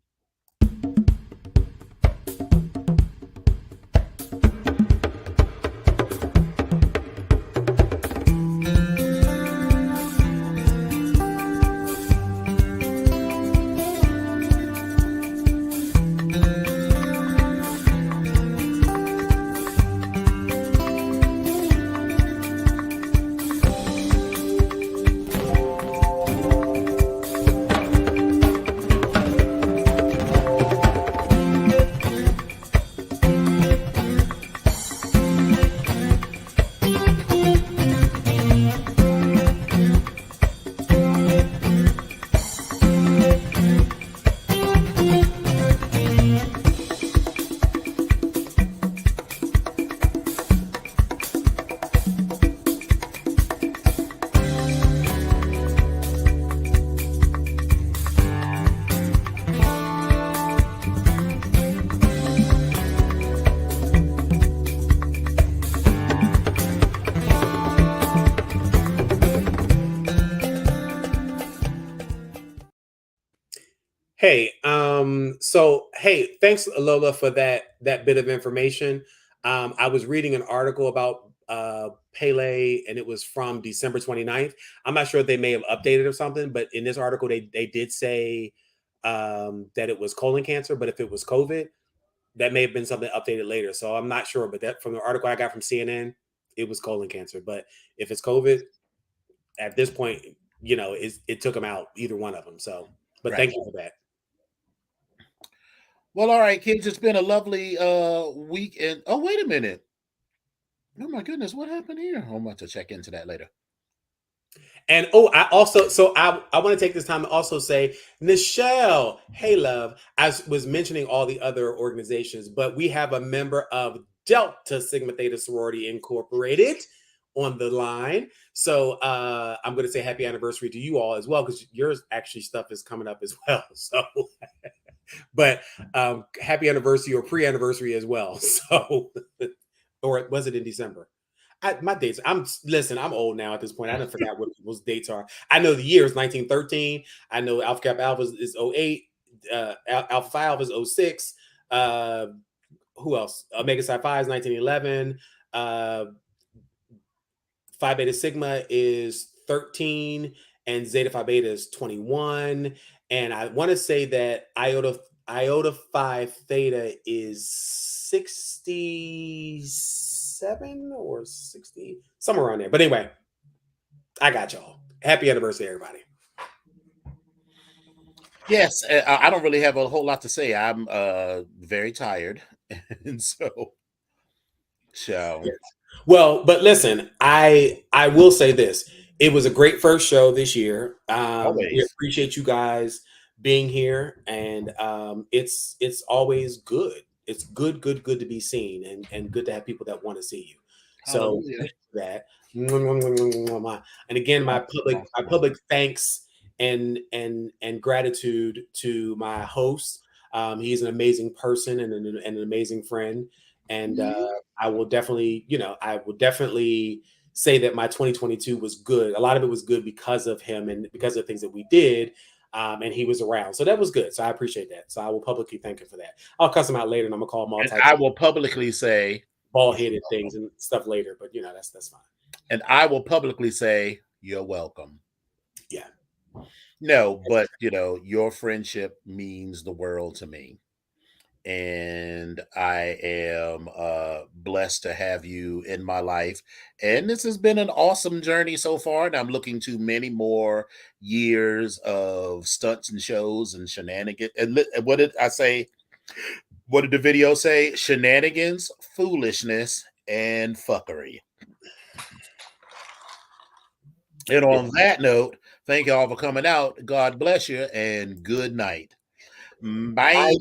Hey, hey, thanks Lola for that bit of information. I was reading an article about Pele and it was from December 29th. I'm not sure if they may have updated or something, but in this article they did say that it was colon cancer, but if it was COVID, that may have been something updated later. So I'm not sure, but that from the article I got from CNN, it was colon cancer. But if it's COVID, at this point, it took him out, either one of them. So, but Right. thank you for that. Well, all right, kids. It's been a lovely week. And oh, wait a minute. Oh my goodness, what happened here? I'm going to check into that later. And I want to take this time to also say, Nichelle, hey love, I was mentioning all the other organizations, but we have a member of Delta Sigma Theta Sorority Incorporated on the line. So I'm going to say happy anniversary to you all as well, because yours actually stuff is coming up as well. So, but happy anniversary or pre-anniversary as well. So, or was it in December? My dates. I'm old now at this point. I don't forgot what people's dates are. I know the year is 1913. I know Alpha Kappa Alpha is 08. Alpha Phi Alpha is 06. Who else? Omega Psi Phi is 1911. Phi Beta Sigma is 13, and Zeta Phi Beta is 21. And I want to say that Iota Phi Theta is 67 or 60, somewhere around there. But anyway, I got y'all. Happy anniversary, everybody. Yes, I don't really have a whole lot to say. I'm very tired, and so. Yes. Well, but listen, I will say this. It was a great first show this year. We Always. appreciate you guys being here, and it's always good. It's good to be seen, and good to have people that want to see you. So Hallelujah. thank you for that. And again, my public thanks and gratitude to my host. He's an amazing person and an amazing friend, and I will definitely say that my 2022 was good. A lot of it was good because of him and because of things that we did. And he was around. So that was good. So I appreciate that. So I will publicly thank him for that. I'll cuss him out later and I'm gonna call him all And types I of will publicly say, bald headed things and stuff later, but that's fine. and I will publicly say, you're welcome. Yeah. No, but your friendship means the world to me. And I am blessed to have you in my life. And this has been an awesome journey so far. And I'm looking to many more years of stunts and shows and shenanigans. And what did I say? What did the video say? Shenanigans, foolishness, and fuckery. And on that note, thank you all for coming out. God bless you and good night. Bye. Bye.